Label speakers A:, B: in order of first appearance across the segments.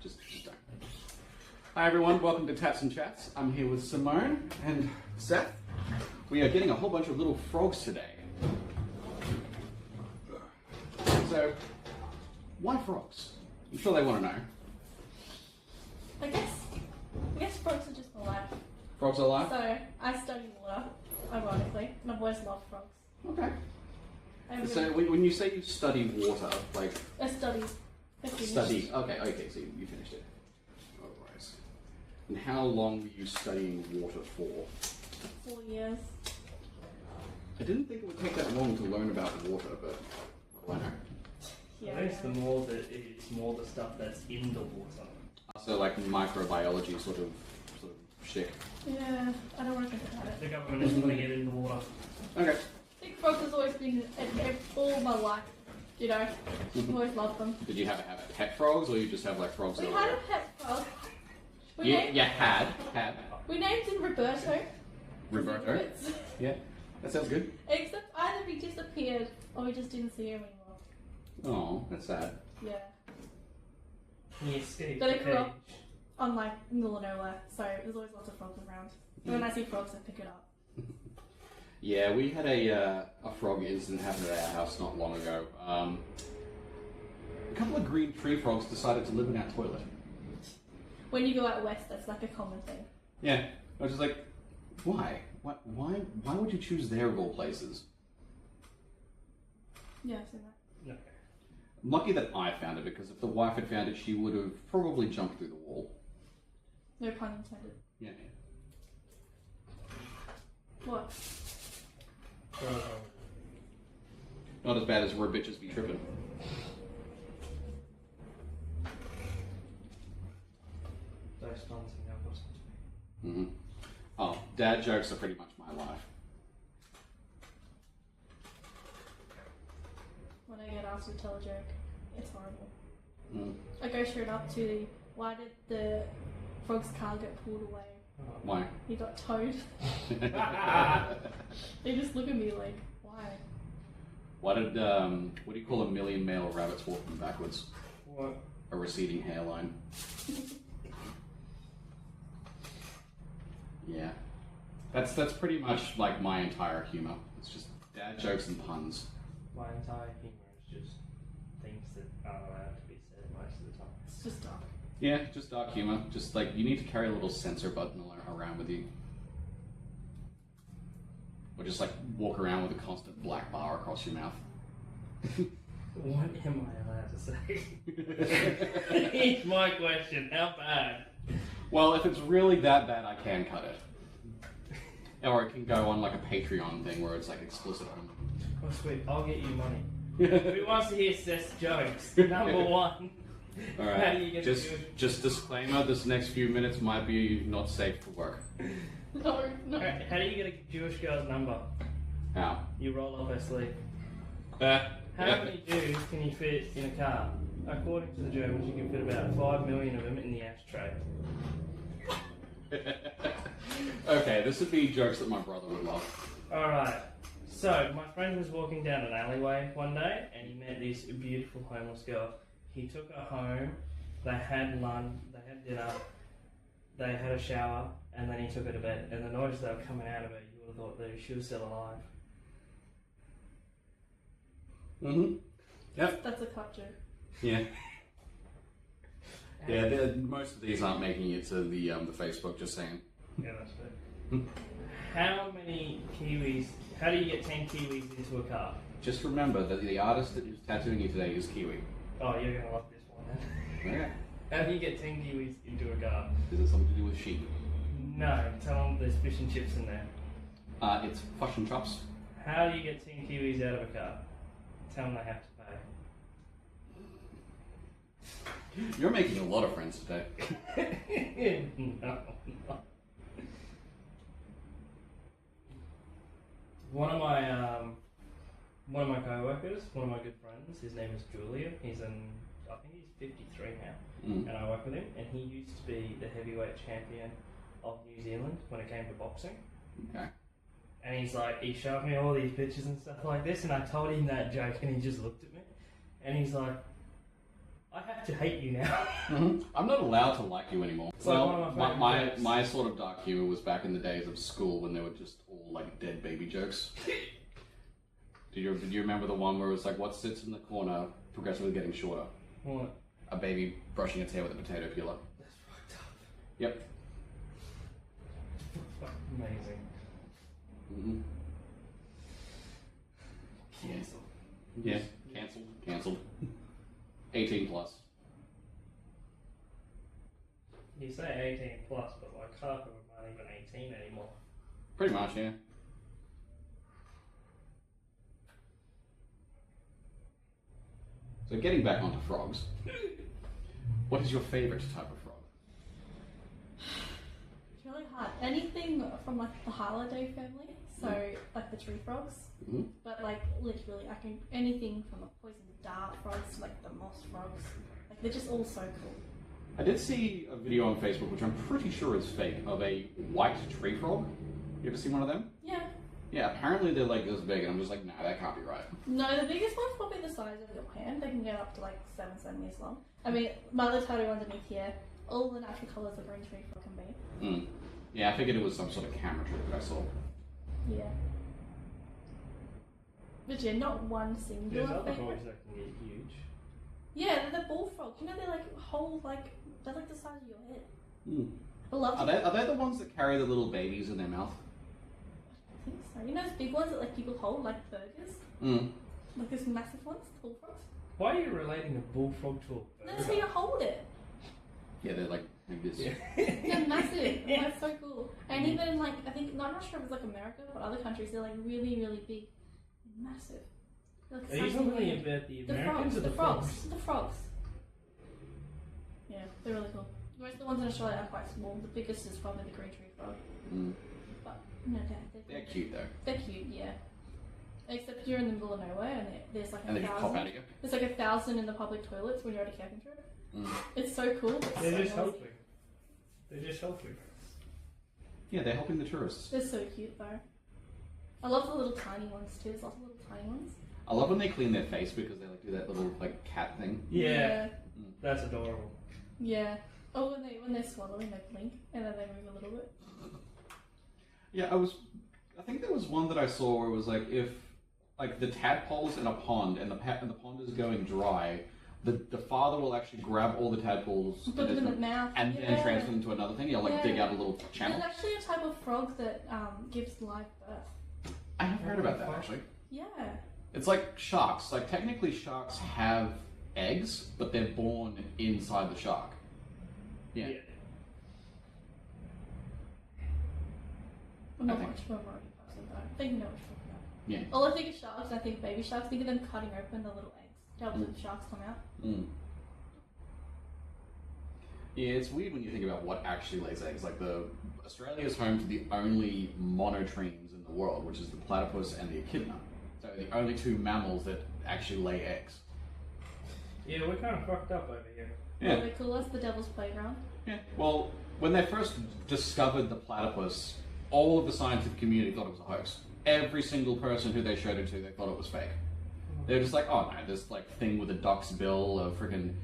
A: just don't. Hi everyone, welcome to Tats and Chats. I'm here with Simone and Seth. We are getting a whole bunch of little frogs today. So, why frogs? I'm sure they want to know.
B: I guess frogs are just alive.
A: Frogs are alive?
B: So, I study water, ironically, and I've always loved frogs.
A: Okay. So, when you say you study water, like...
B: I study. I finished.
A: Study. Okay, so you finished it. Alright. And how long were you studying water for?
B: 4 years.
A: I didn't think it would take that long to learn about water, but I know.
B: Yeah.
C: I guess it's more the stuff that's in the water.
A: So like microbiology sort of shit.
B: Yeah, I don't want to think about it.
C: The government is putting it in the water.
A: Okay.
B: I think frogs has always been all my life, you know. I've always loved them.
A: Did you have pet frogs, or you just have like frogs?
B: We
A: that
B: had
A: were...
B: a pet frog.
A: You had.
B: We named him Roberto.
A: Roberto? Yeah, that sounds good.
B: Except either he disappeared or we just didn't see him anymore.
A: Oh, that's sad.
B: Yeah.
C: He escaped
B: But
C: the
B: I grew
C: cage.
B: up on like middle of nowhere, so there's always lots of frogs around. And when I see frogs, I pick it up.
A: Yeah, we had a frog incident happen at our house not long ago. A couple of green tree frogs decided to live in our toilet.
B: When you go out west, that's like a common thing.
A: Yeah, I was just like, why? Why would you choose their of all places?
B: Yeah, I've seen that.
C: Okay.
A: I'm lucky that I found it, because if the wife had found it, she would have probably jumped through the wall.
B: No pun intended.
A: Yeah.
B: What?
A: Not as bad as where bitches be tripping.
C: Those ones now got to me.
A: Oh, dad jokes are pretty much my life.
B: When I get asked to tell a joke, it's horrible.
A: Mm.
B: I go straight up to the, why did the frog's car get pulled away?
A: Why?
B: He got towed. They just look at me like, why?
A: What do you call a million male rabbits walking backwards?
C: What?
A: A receding hairline. Yeah. That's pretty much like my entire humour. It's just dad jokes and puns.
C: My entire humour is just things that aren't allowed to be said most of the time.
B: It's just dark.
A: Yeah, just dark humour. Just like, you need to carry a little censor button around with you. Or just like walk around with a constant black bar across your mouth.
C: What am I allowed to say? Here's my question. How bad?
A: Well, if it's really that bad, I can cut it. Or it can go on like a Patreon thing where it's like explicit only.
C: Oh sweet, I'll get you money. Who wants to hear Seth's jokes? Number one.
A: Alright,
C: How do you get
A: just disclaimer, this next few minutes might be not safe for work.
B: No.
C: Alright, how do you get a Jewish girl's number?
A: How?
C: You roll up her sleeve. How
A: Yeah.
C: many Jews can you fit in a car? According to the Germans, you can fit about 5 million of them in the ashtray.
A: Okay, this would be jokes that my brother would love.
C: Alright, so my friend was walking down an alleyway one day and he met this beautiful homeless girl. He took her home, they had lunch, they had dinner, they had a shower, and then he took her to bed. And the noise that were coming out of her, you would have thought that she was still alive.
A: Mm-hmm. Yep.
B: That's a cut joke.
A: Yeah. Yeah, most of these aren't making it to the Facebook, just saying.
C: Yeah, that's good. How many Kiwis, how do you get 10 Kiwis into a car?
A: Just remember that the artist that is tattooing you today is Kiwi.
C: Oh, you're going to love this one then.
A: Okay.
C: How do you get 10 Kiwis into a car?
A: Is it something to do with sheep?
C: No, tell them there's fish and chips in there.
A: It's fish and chops.
C: How do you get 10 Kiwis out of a car? Tell them they have to pay.
A: You're making a lot of friends today.
C: No. One of my co-workers, one of my good friends, his name is Julian. I think he's 53 now, and I work with him. And he used to be the heavyweight champion of New Zealand when it came to boxing.
A: Okay.
C: And he's like, he showed me all these pictures and stuff like this, and I told him that joke, and he just looked at me, and he's like, I have to hate you now.
A: I'm not allowed to like you anymore.
C: It's like one of my favourite
A: my
C: jokes.
A: my sort of dark humor was back in the days of school when they were just all like dead baby jokes. Did you remember the one where it was like, what sits in the corner progressively getting shorter?
C: What?
A: A baby brushing its hair with a potato peeler.
C: That's fucked up.
A: Yep.
C: Amazing.
A: Mm-hmm.
C: Cancel.
A: Yeah. Cancelled. 18 plus.
C: You say 18 plus, but like half of them aren't even 18 anymore.
A: Pretty much, yeah. So getting back onto frogs, what is your favourite type of frog?
B: It's really hard. Anything from like the Harladay family, so like the tree frogs.
A: Mm-hmm.
B: But like literally, I can anything from the poison dart frogs to like the moss frogs. Like they're just all so cool.
A: I did see a video on Facebook, which I'm pretty sure is fake, of a white tree frog. You ever seen one of them?
B: Yeah.
A: Yeah, apparently they're like this big, and I'm just like, nah, that can't be right.
B: No, the biggest one's probably the size of your hand. They can get up to like 7 centimeters long. I mean, my little tattoo underneath here, all the natural colours the green tree frog can be.
A: Mm. Yeah, I figured it was some sort of camera trick that I saw.
B: Yeah. But yeah, not one
C: There's
B: singular
C: other
B: favourite.
C: frogs that can get huge.
B: Yeah, they're the bullfrogs. You know, they're like whole, like, they're like the size of your head.
A: Mm.
B: I love
A: Are they the ones that carry the little babies in their mouth?
B: I think so. You know those big ones that like people hold, like burgers?
A: Mm.
B: Like those massive ones, bullfrogs?
C: Why are you relating a bullfrog to a
B: That's how you hold it.
A: Yeah, they're like this.
C: Yeah.
B: They're massive. That's so cool. And even like, I think, I'm not sure if it's like America, but other countries, they're like really, really big. Massive. They're like
C: Are you
B: size of your
C: talking
B: head.
C: about the
B: The
C: Americans
B: frogs,
C: or
B: the
C: the
B: frogs, the frogs. Yeah, they're really cool. Most of the ones in Australia are quite small. The biggest is probably the green tree frog.
A: Mm.
B: But no,
A: They're cute though.
B: They're cute, yeah. Except you're in the middle of nowhere and there's like
A: And they just pop
B: 1,000.
A: out of you.
B: There's like 1,000 in the public toilets when you're at a camping trip.
A: Mm.
B: It's so cool. But
C: They're
B: so
C: just
B: noisy.
C: helping. They're just helping.
A: Yeah, they're helping the tourists.
B: They're so cute though. I love the little tiny ones too. There's lots of little tiny ones.
A: I love when they clean their face because they like do that little like cat thing.
C: Yeah. That's adorable.
B: Yeah. Oh, when they're swallowing, they blink and then they move a little bit.
A: Yeah, I think there was one that I saw where it was like if like the tadpole's in a pond and the pond is going dry, the father will actually grab all the tadpoles
B: Put them in the mouth.
A: and then transfer them to another thing. He'll like dig out a little channel.
B: There's actually a type of frog that gives live birth.
A: I have heard about that actually.
B: Yeah.
A: It's like sharks. Like technically sharks have eggs, but they're born inside the shark. Yeah.
B: I'm not
A: I think-
B: much of a marine person though. I think you know what you're talking about.
A: Yeah.
B: All I think of sharks, I think baby sharks. Think of them cutting open the little eggs to help the sharks come out.
A: Mm. Yeah, it's weird when you think about what actually lays eggs. Like Australia is home to the only monotremes in the world, which is the platypus and the echidna. So the only two mammals that actually lay eggs.
C: Yeah, we're kind of fucked up over here.
A: Yeah.
B: They call us the devil's playground.
A: Yeah. Well, when they first discovered the platypus, all of the scientific community thought it was a hoax. Every single person who they showed it to, they thought it was fake. They were just like, oh no, this like thing with a duck's bill, a freaking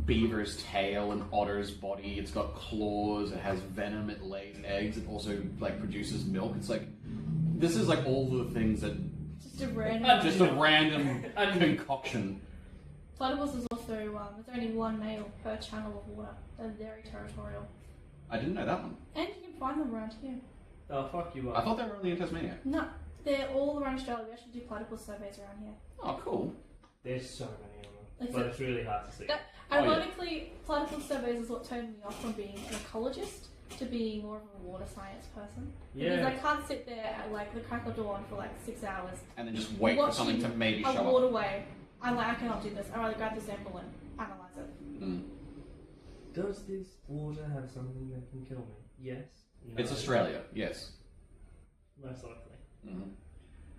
A: beaver's tail, an otter's body. It's got claws. It has venom. It lays eggs. It also like produces milk. It's like this is like all the things that
B: Just a random.
A: just a random concoction.
B: Platypus is also there's only one male per channel of water. They're very territorial,
A: I didn't know that one.
B: and you can find them around here.
C: Oh, fuck you
A: I
C: up.
A: thought they were only in Tasmania.
B: No, they're all around Australia. We actually do platypus surveys around here.
A: Oh, cool.
C: There's so many of them.
B: Like
C: But
B: so-
C: it's really hard to see.
B: That,
A: Oh, yeah.
B: ironically, platypus surveys is what turned me off from being an ecologist to being more of a water science person. Because I
C: Yeah.
B: can't sit there at like the crack of dawn for like 6 hours.
A: And then just wait for something to maybe show
B: a
A: up.
B: waterway. I'm like, I cannot do this. I'd rather grab the sample and analyze it.
A: Mm.
C: Does this water have something that can kill me? Yes. No.
A: It's Australia, yes.
C: Most likely.
A: Mhm.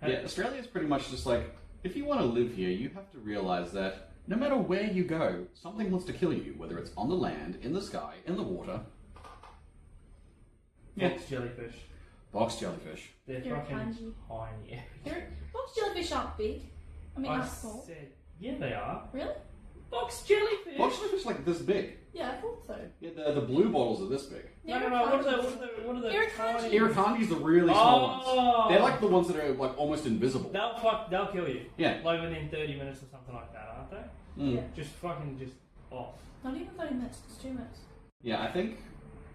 C: Hey.
A: Yeah, Australia is pretty much just like, if you want to live here, you have to realize that no matter where you go, something wants to kill you, whether it's on the land, in the sky, in the water. Yeah.
C: Fox jellyfish.
A: Box jellyfish.
C: They're
B: They're
C: fucking
B: kanji.
C: tiny.
B: Box jellyfish aren't big. I mean,
C: I
B: are small.
C: said, yeah, they are.
B: Really?
C: Box jellyfish.
A: Box jellyfish are like this big.
B: Yeah, I thought so.
A: Yeah, the blue bottles are this big.
C: No. What are the
B: Irrikanji.
C: tiny-
A: Irrikanji's the really small
C: Oh.
A: ones. They're like the ones that are like almost invisible.
C: They'll kill you.
A: Yeah.
C: Like within 30 minutes or something like that, aren't they?
A: Mm.
B: Yeah.
C: Just off.
B: Not even 30 minutes, it's 2 minutes.
A: Yeah, I think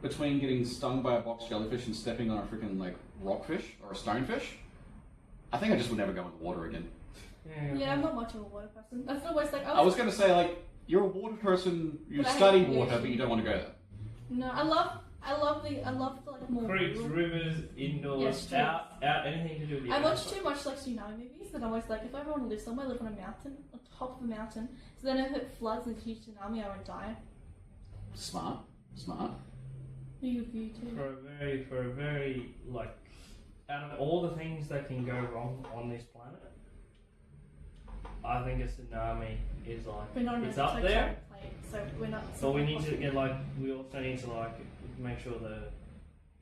A: between getting stung by a box jellyfish and stepping on a freaking like rockfish or a stonefish, I think I just would never go in the water again.
B: Yeah, I'm not much of a water person. That's always like
A: I was gonna say like you're a water person, you
B: But I
A: study
B: hate the
A: water,
B: ocean.
A: but you don't want to go there.
B: No, I love the like more.
C: Creeks, rivers, indoors,
B: Yes,
C: out, anything to do with the
B: I watch
C: ocean.
B: too much like tsunami movies, and I'm always like, if I ever want to live somewhere, live on a mountain, on top of a mountain, so then if it floods and huge tsunami, I won't die.
A: Smart.
B: You too.
C: For a very like, out of all the things that can go wrong on this planet, I think a tsunami is like
B: We're not
C: it's
B: on a
C: up there.
B: plane, so we're not.
C: But we need to get like we also need to like make sure the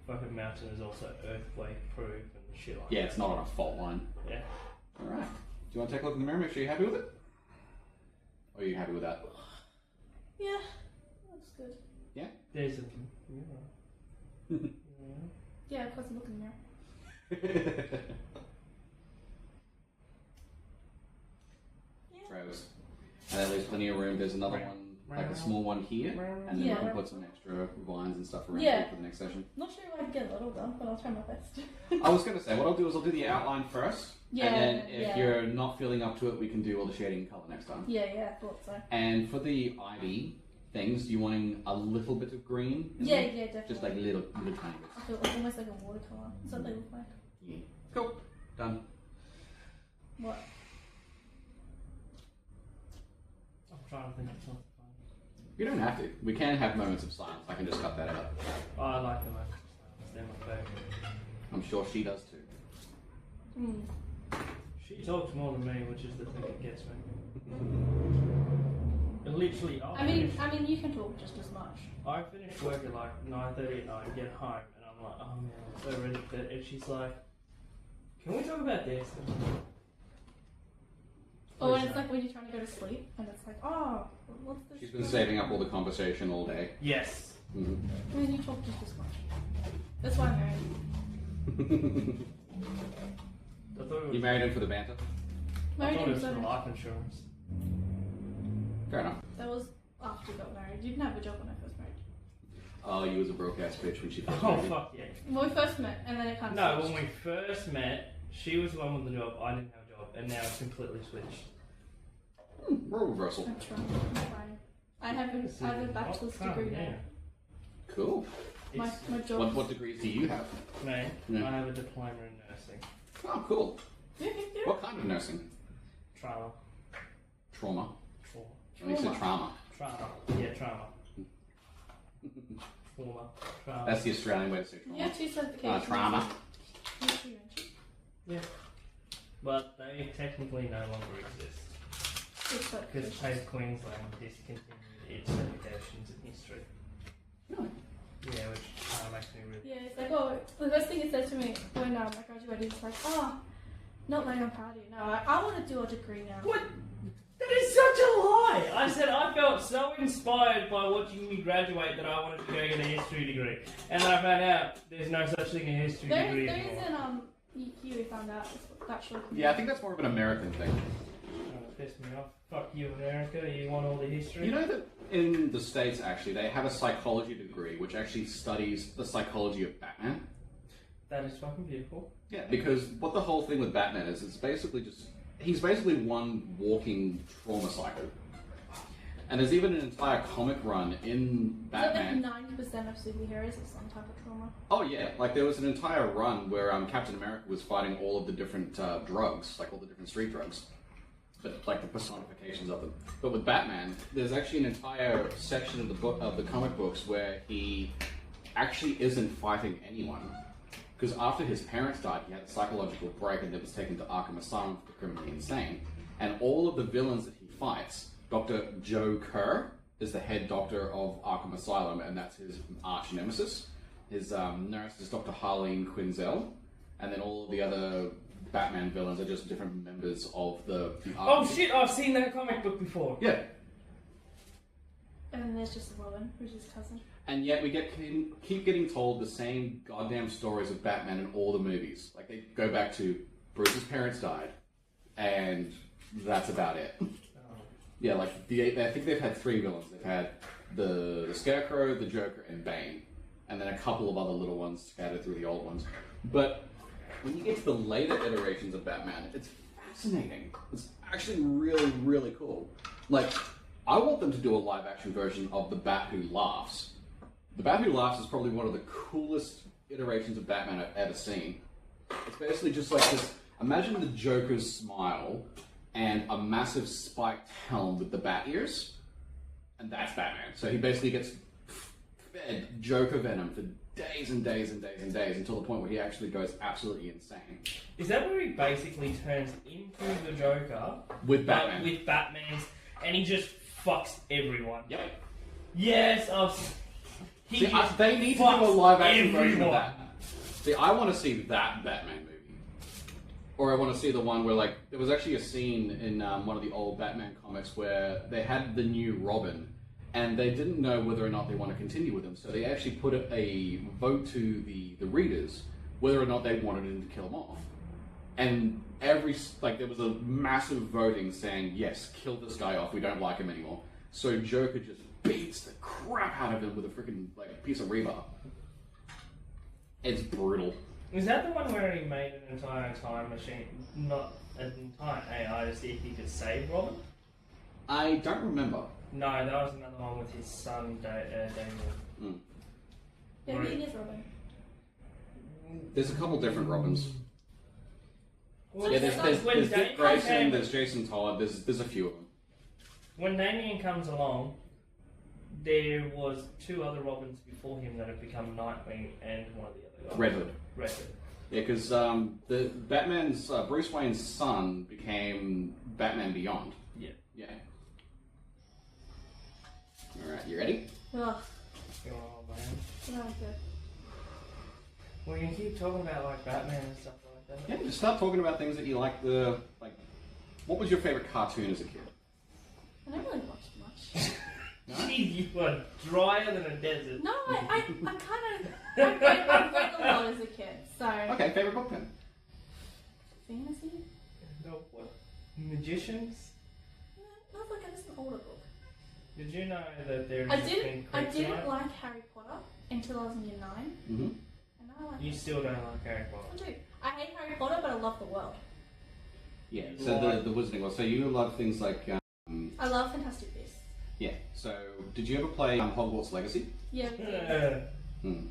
C: fucking mountain is also earthquake proof and shit like
A: Yeah,
C: that.
A: it's not on a fault line.
C: Yeah.
A: Alright. Do you want to take a look in the mirror, make sure you're happy with it? Or are you happy with that?
B: Yeah, that's good.
C: There's a
B: Yeah, of course, look in the mirror.
A: Throws. And that leaves plenty of room. There's another one, like a small one here, and then
B: Yeah.
A: we can put some extra vines and stuff around
B: Yeah.
A: here for the next session.
B: Not sure if I can get it all done, but I'll try my best.
A: I was going to say, what I'll do is I'll do the outline first,
B: Yeah,
A: and then if
B: yeah.
A: you're not feeling up to it, we can do all the shading and colour next time.
B: Yeah, I thought so.
A: And for the ivy things, do you wanting a little bit of green? in
B: Yeah,
A: there?
B: yeah, definitely.
A: Just like little tiny bits.
B: I feel it's almost like a watercolor. That's what they look like.
A: Yeah. Cool. Done.
B: What?
C: I'm trying to think of something.
A: You don't have to. We can have moments of silence. I can just cut that out.
C: Oh, I like the most. They're my favourite.
A: I'm sure she does too.
B: Hmm.
C: She talks more than me, which is the thing that gets me. And literally,
B: I mean, you can talk just as much.
C: I finish work at like 9:30 at night, get home, and I'm like, oh man, I'm so ready for bed. And she's like, can we talk about this?
B: Oh, and it's like when you're trying to go to sleep, and it's like, oh, what's this?
A: She's been saving up all the conversation all day.
C: Yes.
A: Mhm.
B: I mean, you talk just as much. That's why I'm married.
C: I thought it was,
A: You married him for the banter?
C: I
B: Married
C: thought it
B: him
C: was
B: so
C: for
B: much.
C: life insurance.
A: Fair enough.
B: That was after you got married. You didn't have a job when I first married.
A: Oh, you was a broke ass bitch when she first
C: Oh
A: married you.
C: fuck yeah.
B: When we first met, and then it kind of
C: No,
B: switched.
C: when we first met, she was the one with the job. I didn't have a job, and now it's completely switched.
A: Role reversal.
B: I'm trying. I have a bachelor's degree now.
A: Cool.
B: My
C: It's,
B: job.
A: What degrees do you have?
C: me,
A: Yeah.
C: I have a diploma in nursing.
A: Oh, cool.
B: Yeah.
A: What kind of nursing?
C: Trauma.
A: Trauma.
C: Trauma.
A: At least said trauma.
C: Trauma. Yeah, trauma. Trauma. Trauma.
A: That's the Australian way to say
B: You
A: trauma.
B: have two certifications.
A: Trauma.
C: Yeah. But they technically no longer exist. Because Pave Queensland discontinued its certifications in history.
A: Really?
C: Yeah, which kind of makes me really...
B: Yeah, it's like, oh, the first thing it said to me when I graduated is like, oh, not that I'm proud of you. No, I want to do a degree now.
C: What? That is such a lie! I said I felt so inspired by watching me graduate that I wanted to go get a history degree. And then I found out there's no such thing as a history degree
B: There
C: anymore.
B: isn't, you found out, bachelor.
A: Yeah, I think that's more of an American thing.
C: Oh, it pissed me off. Fuck you, America. You want all the history?
A: You know that in the States, actually, they have a psychology degree which actually studies the psychology of Batman.
C: That is fucking beautiful.
A: Yeah, because what the whole thing with Batman is, it's basically just... He's basically one walking trauma cycle. And there's even an entire comic run in Batman.
B: Like 90% of superheroes have some type of trauma.
A: Oh yeah, like there was an entire run where Captain America was fighting all of the different drugs, like all the different street drugs. But like the personifications of them. But with Batman, there's actually an entire section of the book of the comic books where he actually isn't fighting anyone. Because after his parents died, he had a psychological break and then was taken to Arkham Asylum for criminally insane. And all of the villains that he fights, Dr. Joe Kerr is the head doctor of Arkham Asylum, and that's his arch nemesis. His nurse is Dr. Harleen Quinzel, and then all of the other Batman villains are just different members of the
C: Oh
A: army.
C: shit, I've seen that comic book before.
A: Yeah.
B: there's just Robin, who's his cousin.
A: And yet we keep getting told the same goddamn stories of Batman in all the movies. Like, they go back to Bruce's parents died, and that's about it. Yeah, like, I think they've had 3 villains. They've had the Scarecrow, the Joker, and Bane. And then a couple of other little ones scattered through the old ones. But when you get to the later iterations of Batman, it's fascinating. It's actually really, really cool. Like, I want them to do a live-action version of the Bat Who Laughs. The Bat Who Laughs is probably one of the coolest iterations of Batman I've ever seen. It's basically just like this. Imagine the Joker's smile and a massive spiked helm with the bat ears, and that's Batman. So he basically gets fed Joker venom for days and days and days and days until the point where he actually goes absolutely insane.
C: Is that where he basically turns into the Joker
A: With Batman.
C: With Batman's, and he just fucks everyone?
A: Yep.
C: Yes,
A: See, they need to do a live action version of that. See, I want to see that Batman movie. Or I want to see the one where, like, there was actually a scene in one of the old Batman comics where they had the new Robin, and they didn't know whether or not they want to continue with him. So they actually put a vote to the readers whether or not they wanted him to kill him off. And there was a massive voting saying, yes, kill this guy off, we don't like him anymore. So Joker just beats the crap out of him with a freaking, like, piece of rebar. It's brutal.
C: Is that the one where he made an entire time machine, not an entire AI, to see if he could save Robin?
A: I don't remember.
C: No, that was another one with his son, Daniel.
B: Yeah,
C: Right.
B: he is Robin.
A: There's a couple different Robins.
C: Well,
A: Yeah, there's
C: when
A: Dick
C: Damien
A: Grayson, there's Jason Todd, there's a few of them.
C: When Damien comes along, there was 2 other Robins before him that have become Nightwing and one of the other guys.
A: Red Hood.
C: Red Hood.
A: Yeah, because the Batman's Bruce Wayne's son became Batman Beyond.
C: Yeah.
A: Yeah. All right, you ready?
B: Ugh,
C: Oh man.
B: no good.
C: Well, you can keep talking about like Batman and stuff like that.
A: Yeah, just start talking about things that you like. What was your favorite cartoon as a kid?
B: I don't really watch much.
A: No?
C: Gee, you are drier than a desert.
B: No, I kind of I read a lot as a kid, so
A: Okay, favorite book then.
B: fantasy.
C: No, what? Magicians?
B: No, it's like it's an older book.
C: Did you know that there is
B: I
C: a thing
B: didn't
C: kryptonite?
B: like Harry Potter until I was in year 9,
A: Mm-hmm.
B: and now I like
C: You
B: it.
C: still don't like Harry Potter?
B: I do. I hate Harry Potter, but I love the world.
A: Yeah. So the Wizarding World. So you love things like.
B: I love Fantastic Beasts.
A: Yeah. So did you ever play Hogwarts Legacy?
B: Yeah, we did.
A: Hmm.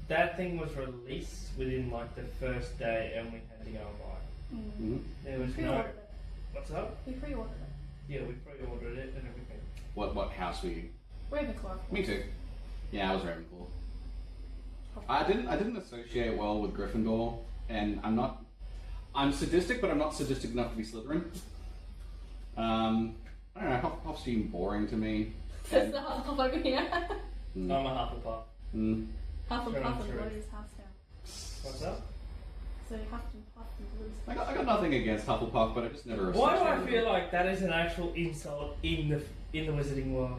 C: That thing was released within like the first day and we had to go and buy it.
A: Mm-hmm.
C: There
B: We
C: was no...
B: pre-ordered it.
C: What's up?
B: We pre-ordered it.
C: Yeah, we pre-ordered it and everything.
A: What house were you?
B: Ravenclaw.
A: Me too. Yeah, I was Ravenclaw. I didn't associate well with Gryffindor, and I'm sadistic, but I'm not sadistic enough to be Slytherin. I don't know, Hufflepuff's seem boring to me.
B: There's the Hufflepuff over here.
A: Mm,
C: I'm a Hufflepuff.
A: mm.
B: Hufflepuff and
C: True.
B: Blue's house now.
C: What's up?
B: So Hufflepuff and Blue's
A: I got nothing against Hufflepuff, but I just never
C: Why do I
A: associated
C: feel
A: them.
C: like that is an actual insult in the Wizarding world?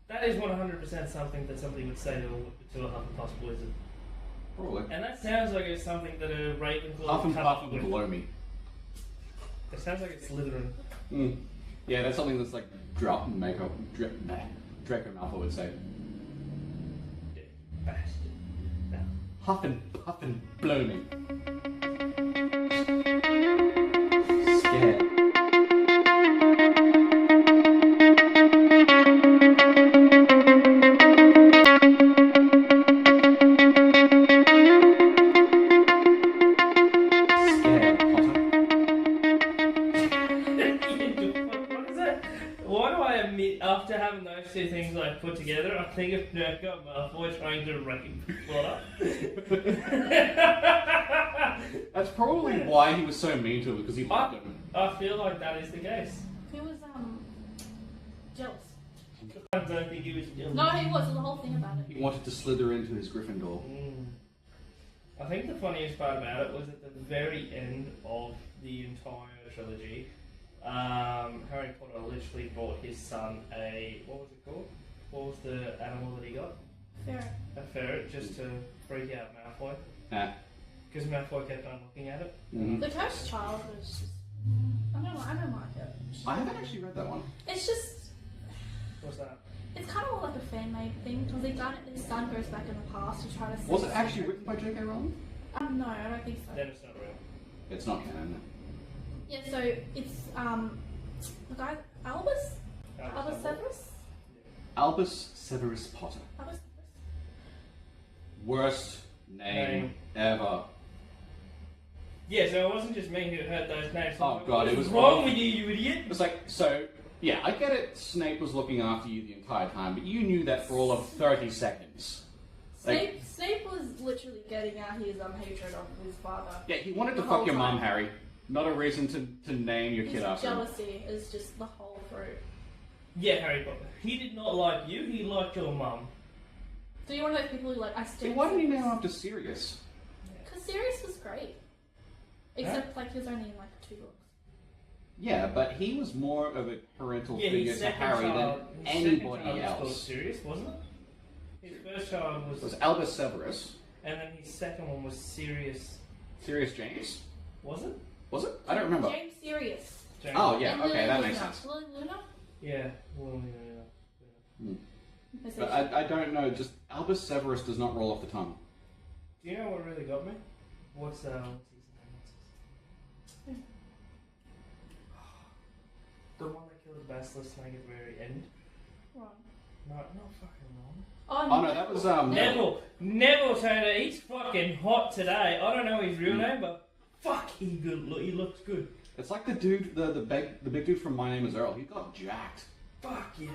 C: That is 100% something that somebody would say to a Hufflepuff wizard.
A: Probably.
C: And that sounds like it's something that a Ravenclaw
A: Huff and
C: would
A: Puff
C: come
A: and
C: up with.
A: below me.
C: It sounds like it's Slytherin.
A: Mm. Yeah, that's something that's like Draco Malfoy would say.
C: Yeah, bastard. No.
A: Huff and Puff and blow me. Scared.
C: What is that? Why do I admit, after having those 2 things I put together, I think of Draco Malfoy trying to rape Potter?
A: That's probably why he was so mean to him, because he loved him.
C: I feel like that is the case.
B: He was jealous.
C: I don't think he was jealous.
B: No, he was. There's a whole thing about it.
A: He wanted to slither into his Gryffindor.
C: I think the funniest part about it was at the very end of the entire trilogy, Harry Potter literally bought his son a, what was it called? What was the animal that he got?
B: Ferret.
C: A ferret, just to freak out Malfoy.
A: Yeah.
C: Because Malfoy kept on looking at it.
A: Mm-hmm.
B: The Cursed Child was just... I don't like it.
A: I haven't actually read that one.
B: It's just...
C: What's that?
B: It's kind of more like a fan-made thing, because his son goes back in the past to try to...
A: Was it actually written by J.K. Rowling?
B: No, I don't think so.
C: Then it's not real.
A: It's not canon.
B: Yeah, so it's, the guy, Albus Severus?
A: Albus Severus Potter.
B: Albus Severus?
A: Worst name ever.
C: Yeah, so it wasn't just me who heard those names.
A: Oh god, it was
C: wrong with you, you idiot!
A: It was like, so, yeah, I get it, Snape was looking after you the entire time, but you knew that for all of 30 seconds.
B: Snape was literally getting out his hatred of his father.
A: Yeah, he wanted to
B: The
A: fuck
B: whole
A: your mum,
B: time.
A: Harry. Not a reason to name your
B: His
A: kid after him.
B: jealousy is just the whole through.
C: Yeah, Harry Potter. He did not like you, he liked your mum.
B: So you're one of those people who like, I
A: See,
B: still...
A: why didn't he name him after Sirius?
B: Because Sirius was great. Except, like, he was only in, like, 2 books.
A: Yeah, but he was more of a parental
C: Yeah,
A: figure
C: his
A: to
C: second
A: Harry
C: child,
A: than
C: his second
A: anybody
C: child was called
A: else.
C: Sirius, wasn't it? His first child
A: It was Albus Severus.
C: and then his second one was Sirius.
A: Sirius James?
C: Was it?
A: Was it? I don't remember.
B: James Sirius.
C: James.
A: Oh, yeah,
B: And
A: okay,
B: Lily
A: that
B: Luna.
A: makes sense.
B: Lily Luna?
C: Yeah. Well, yeah.
A: But I don't know, just Albus Severus does not roll off the tongue.
C: Do you know what really got me? What's his name? The one that killed the basilisk snake at the very end.
B: Wrong.
C: No, not fucking wrong.
B: Oh,
A: Oh no, that was
C: Neville Turner. He's fucking hot today. I don't know his real name, but fuck, he looks good.
A: It's like the dude, the big dude from My Name Is Earl. He got jacked.
C: Fuck yeah.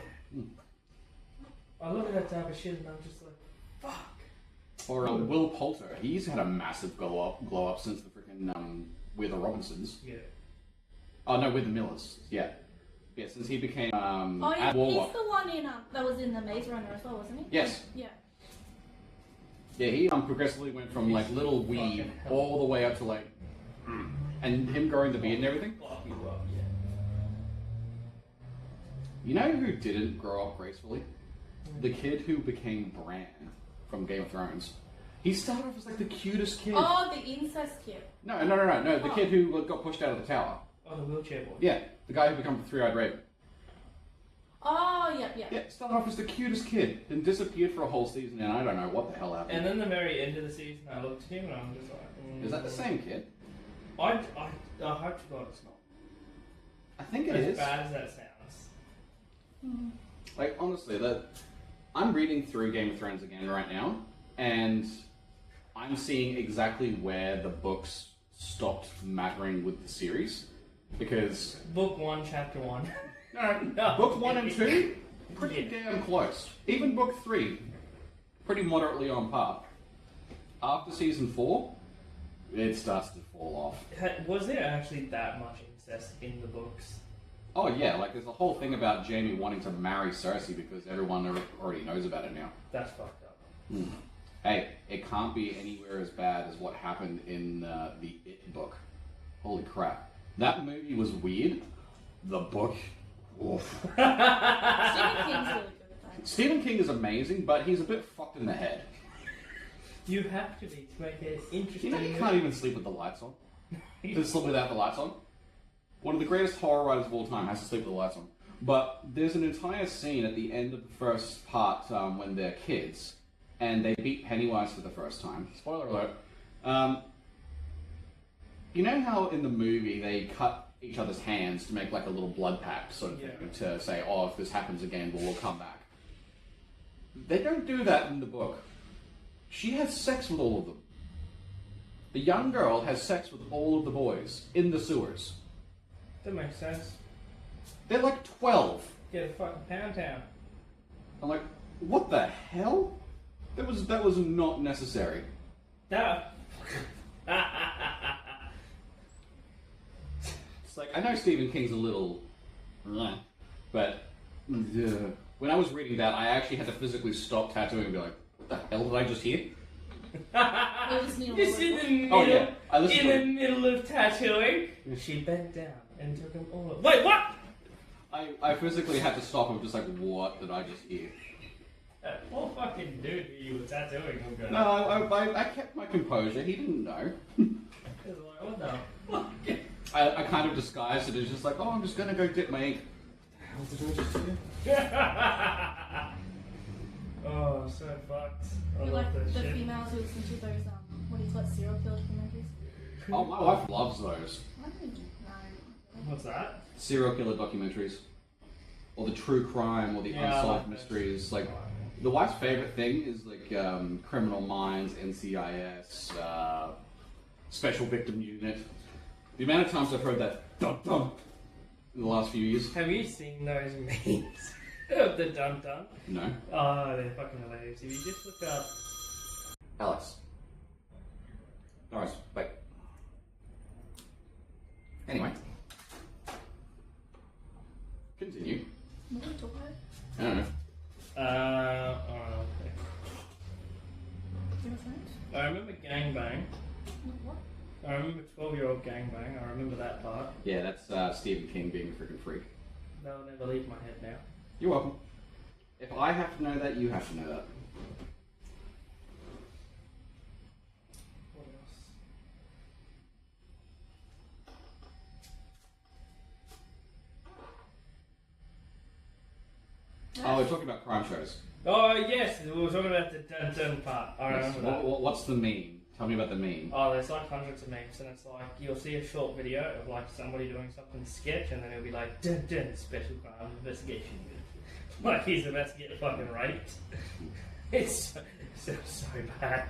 C: I look at that type of shit and I'm just like, fuck.
A: Or Will Poulter. He's had a massive glow up since the freaking We're the Robinsons.
C: Yeah.
A: Oh no, We're the Millers. Yeah. Yeah, since he became
B: Oh, yeah,
A: Warlock.
B: he's the one in that was in the Maze Runner as well, wasn't he?
A: Yes.
B: Yeah.
A: Yeah, he progressively went from like little weeb all the way up to like, and him growing the beard and everything.
C: Fuck you up, yeah.
A: You know who didn't grow up gracefully? The kid who became Bran from Game of Thrones. He started off as like the cutest kid.
B: Oh, the incest kid.
A: No. The kid who got pushed out of the tower.
C: Oh, the wheelchair boy.
A: Yeah, the guy who became the three-eyed raven.
B: Oh, yep.
A: Yeah, started off as the cutest kid, then disappeared for a whole season, and I don't know what the hell happened.
C: And then the very end of the season, I looked at him and I'm just like,
A: Is that the same kid?
C: I hope to God it's not.
A: I think it
C: As
A: is.
C: bad as that sounds.
A: Like, honestly, I'm reading through Game of Thrones again right now, and I'm seeing exactly where the books stopped mattering with the series. Because...
C: Book 1, Chapter 1.
A: No, book 1 and 2, pretty damn close. Even book 3, pretty moderately on par. After season 4, it starts to fall off.
C: Was there actually that much incest in the books?
A: Oh yeah, like there's a whole thing about Jaime wanting to marry Cersei because everyone already knows about it now.
C: That's fucked up.
A: Hey, it can't be anywhere as bad as what happened in the It book. Holy crap. That movie was weird. The book, oof.
B: Stephen King's really good at that.
A: Stephen King is amazing, but he's a bit fucked in the head.
C: You have to be to make it interesting.
A: You know you can't even sleep with the lights on? To sleep without the lights on? One of the greatest horror writers of all time has to sleep with the lights on. But there's an entire scene at the end of the first part when they're kids, and they beat Pennywise for the first time. Spoiler alert. You know how in the movie they cut each other's hands to make like a little blood pact sort of thing to say, oh, if this happens again, we'll come back. They don't do that in the book. She has sex with all of them. The young girl has sex with all of the boys in the sewers.
C: That makes sense.
A: They're like 12.
C: Get a fucking pound town.
A: I'm like, what the hell? That was not necessary.
C: That.
A: It's like, I know Stephen King's a little, but when I was reading that, I actually had to physically stop tattooing and be like, what the hell did I just hear?
C: Just in the middle,
A: Oh yeah, I listened to
C: in
A: it.
C: the middle of tattooing, she bent down and took them all. Wait, what?
A: I physically had to stop and was just like, what did I just hear?
C: Poor fucking dude who you were tattooing.
A: No, I kept my composure. He didn't know.
C: He was like, what the fuck?
A: I kind of disguised it as just like, oh, I'm just gonna go dip my ink. What the hell did I just do?
C: Oh, I'm so fucked. I
B: You're
C: love
B: like
C: that
B: the
C: shit.
B: females who listen to those, what do you call it, serial killer documentaries?
A: Oh, my wife loves those.
B: I don't know.
C: What's that?
A: Serial killer documentaries. Or the true crime, or the
C: Yeah, I
A: unsolved
C: like
A: mysteries. Like, the wife's favorite thing is like Criminal Minds, NCIS, Special Victim Unit. The amount of times I've heard that dun dun in the last few years.
C: Have you seen those memes of the dun dun?
A: No.
C: Oh, they're fucking hilarious. If you just look up.
A: Alex. Alright, bye. Anyway. Continue.
B: What are you talking about?
A: I don't know.
C: Okay.
B: Game of Thrones?
C: I remember gangbang.
B: What?
C: I remember 12-year-old gangbang. I remember that part.
A: Yeah, that's Stephen King being a freaking freak.
C: They'll never leave my head now.
A: You're welcome. If I have to know that, you have to know that.
C: What else?
A: Oh, we're talking about crime shows.
C: Oh, yes, we were talking about the dun dun part. I
A: Yes.
C: remember that.
A: What's the meme? Tell me about the meme.
C: Oh, there's like hundreds of memes, and it's like you'll see a short video of like somebody doing something sketch, and then it'll be like dun dun special crime investigation. Like he's about to get fucking raped. It's so bad.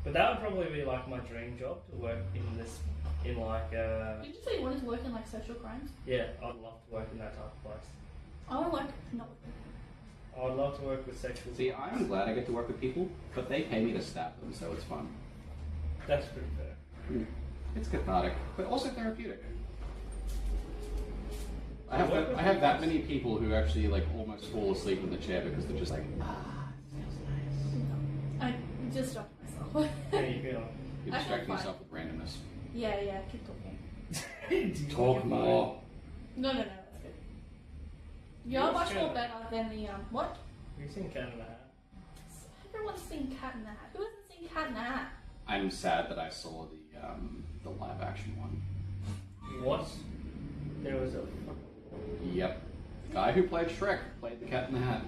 C: But that would probably be like my dream job to work in like
B: Did you say you wanted to work in like social crimes?
C: yeah, I'd love to work in that type of place.
B: I want to work not with people.
C: I would love to work with sexual.
A: See, I'm glad I get to work with people, but they pay me to stab them, so it's fun.
C: That's pretty fair.
A: It's cathartic, but also therapeutic. I have that many people who actually like almost fall asleep in the chair because they're just like,
B: I just stopped myself.
C: How you feel?
A: you're
B: I
A: distracting
B: feel
A: yourself with randomness.
B: Yeah, keep talking.
A: Talk more.
B: No, that's good. You're much more better than the, what?
C: You've seen Cat in the Hat.
B: Everyone's seen Cat in the Hat. Who hasn't seen Cat in the Hat?
A: I'm sad that I saw the live action one.
C: What? There was a.
A: Yep. The guy who played Shrek played the Cat in the Hat.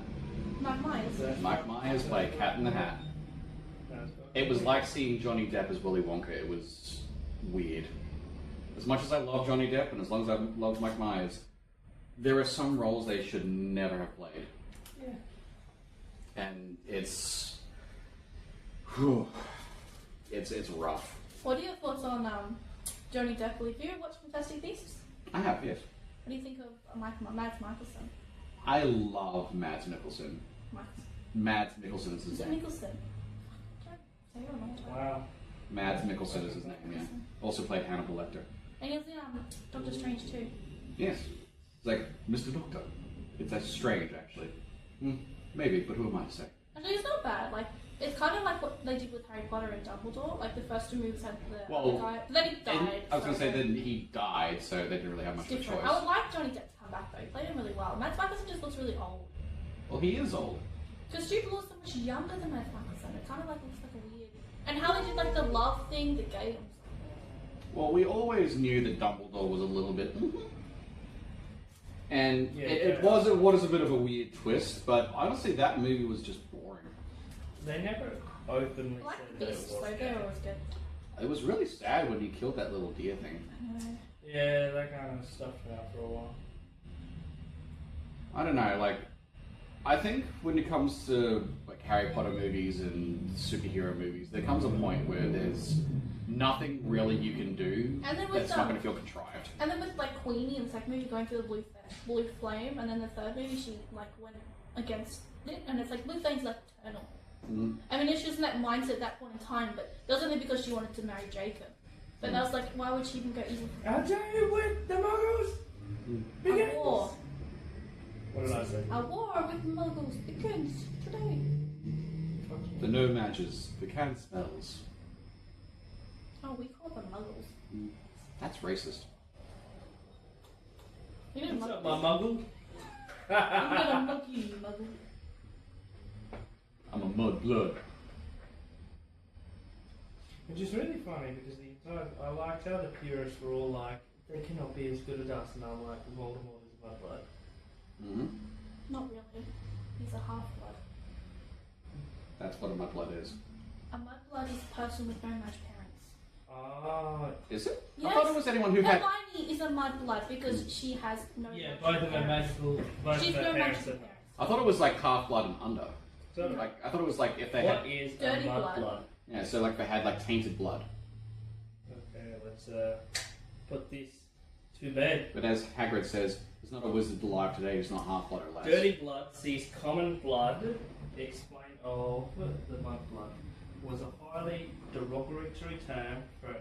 B: Mike Myers.
A: Mike Myers played Cat in the Hat. It was like seeing Johnny Depp as Willy Wonka. It was weird. As much as I love Johnny Depp and as long as I love Mike Myers, there are some roles they should never have played.
C: Yeah.
A: And it's... whew, it's rough.
B: What are your thoughts on Johnny Depp? Have you watched Fantastic Beasts?
A: I have, yes.
B: What do you think of Mads Mikkelsen?
A: I love Mads Mikkelsen. Mads Mikkelsen is his
B: Is it
A: name.
B: Mikkelsen? Say your name.
C: Wow.
A: Mads Mikkelsen is his name, yeah. Also played Hannibal Lecter.
B: And he was in Doctor Strange too.
A: Yes. It's like, Mr. Doctor. It's that strange, actually. Maybe, but who am I to say?
B: Actually, it's not bad. Like, it's kind of like what they did with Harry Potter and Dumbledore. Like, the first two movies had the
A: Well,
B: guy. But then he died.
A: I was going to say, then he died, so they didn't really have much of a
B: different.
A: choice.
B: I would like Johnny Depp to come back though. He played him really well. Mads Mikkelsen just looks really old.
A: Well, he is old.
B: Because Jude Law's so much younger than Mads Mikkelsen. It kind of like looks like a weird. And how they did like the love thing, the gay.
A: Well, we always knew that Dumbledore was a little bit... And
C: Yeah,
A: it was a bit of a weird twist, but honestly, that movie was just boring.
C: They never openly
B: I like
C: said
B: the
C: that it
B: beasts,
C: was
B: so
C: gay.
B: they're always good.
A: It was really sad when he killed that little deer thing.
B: I know.
C: Yeah, that kind of stuffed me out for a while.
A: I don't know, like, I think when it comes to like Harry Potter movies and superhero movies, there comes a point where there's nothing really you can do
B: And then with
A: that's not going to feel contrived.
B: And then with like Queenie in the second movie going through the blue flame, and then the third movie she like went against it, and it's like blue flame's left eternal.
A: Mm.
B: I mean, she was in that mindset at that point in time, but it was only because she wanted to marry Jacob. But that was like, why would she even go evil?
C: I'll tell you with the muggles
B: A
C: begins.
B: war.
C: What did I say?
B: A war with muggles begins today.
A: The no matches, the can smells.
B: Oh, we call them muggles.
A: That's racist.
B: You didn't
C: What's
B: mug
C: up, my muggle?
B: I'm gonna mug you, muggle.
A: I'm a mud blood.
C: Which is really funny because I liked how the purists were all like, they cannot be as good as us, and I'm like, Voldemort is mudblood.
A: Mm-hmm.
B: Not really. He's a half-blood.
A: That's what a mud blood is.
B: A mudblood is a person with no match parents.
C: Ah,
A: Is it?
B: Yes.
A: I thought it was anyone who had.
B: Hermione is a mudblood because she has no.
C: yeah,
B: match
C: both of her
B: parents.
C: magical, both
B: She's
C: of her
B: no
C: parents
B: magical
C: are.
B: parents.
A: I thought it was like half blood and under.
C: So,
A: Like I thought it was like if they
C: what
A: had.
C: is a
B: Dirty blood.
C: mudblood?
A: Yeah, so like they had like tainted blood.
C: Okay, let's put this to bed.
A: But as Hagrid says, there's not a wizard alive today who's not half blood or less.
C: Dirty blood sees common blood. Explain of the mudblood was a highly derogatory term for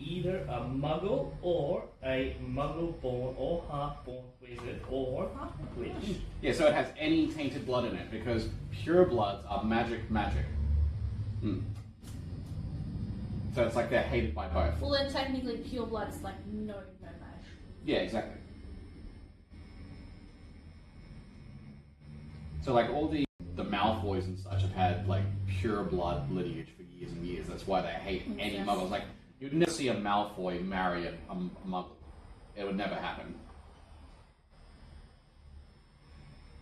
C: either a muggle or a muggle-born or half-born wizard or witch.
A: Yeah, so it has any tainted blood in it because pure bloods are magic. Hmm. So it's like they're hated by both.
B: Well, then technically, pure blood is like no match.
A: Yeah, exactly. So like all the Malfoys and such have had like pure blood lineage for years and years. That's why they hate any
B: Yes.
A: muggles. Like you'd never see a Malfoy marry a muggle. It would never happen.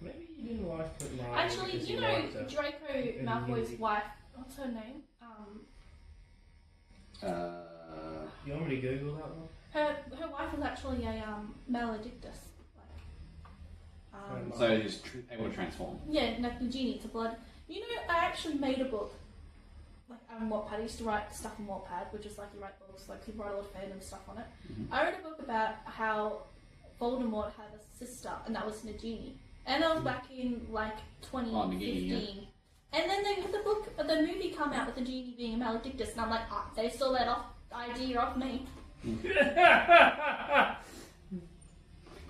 C: Maybe you didn't like Hermione
B: Actually,
C: because
B: you
C: you
B: know
C: liked her.
B: Draco
C: in
B: Malfoy's
C: Unity.
B: wife. What's her name?
C: You want me to Google that one?
B: Her wife was actually a maledictus. Like,
A: So he's able to transform.
B: yeah, like the genie to blood. You know, I actually made a book. Like Wattpad. I used to write stuff on Wattpad, which is like you write books, like you write a lot of fandom stuff on it.
A: Mhm.
B: I wrote a book about how Voldemort had a sister, and that was Nagini. And that was back in like 2015.
A: Nagini,
B: And then they had the movie come out with the genie being a maledictus, and I'm like, they stole that idea off me.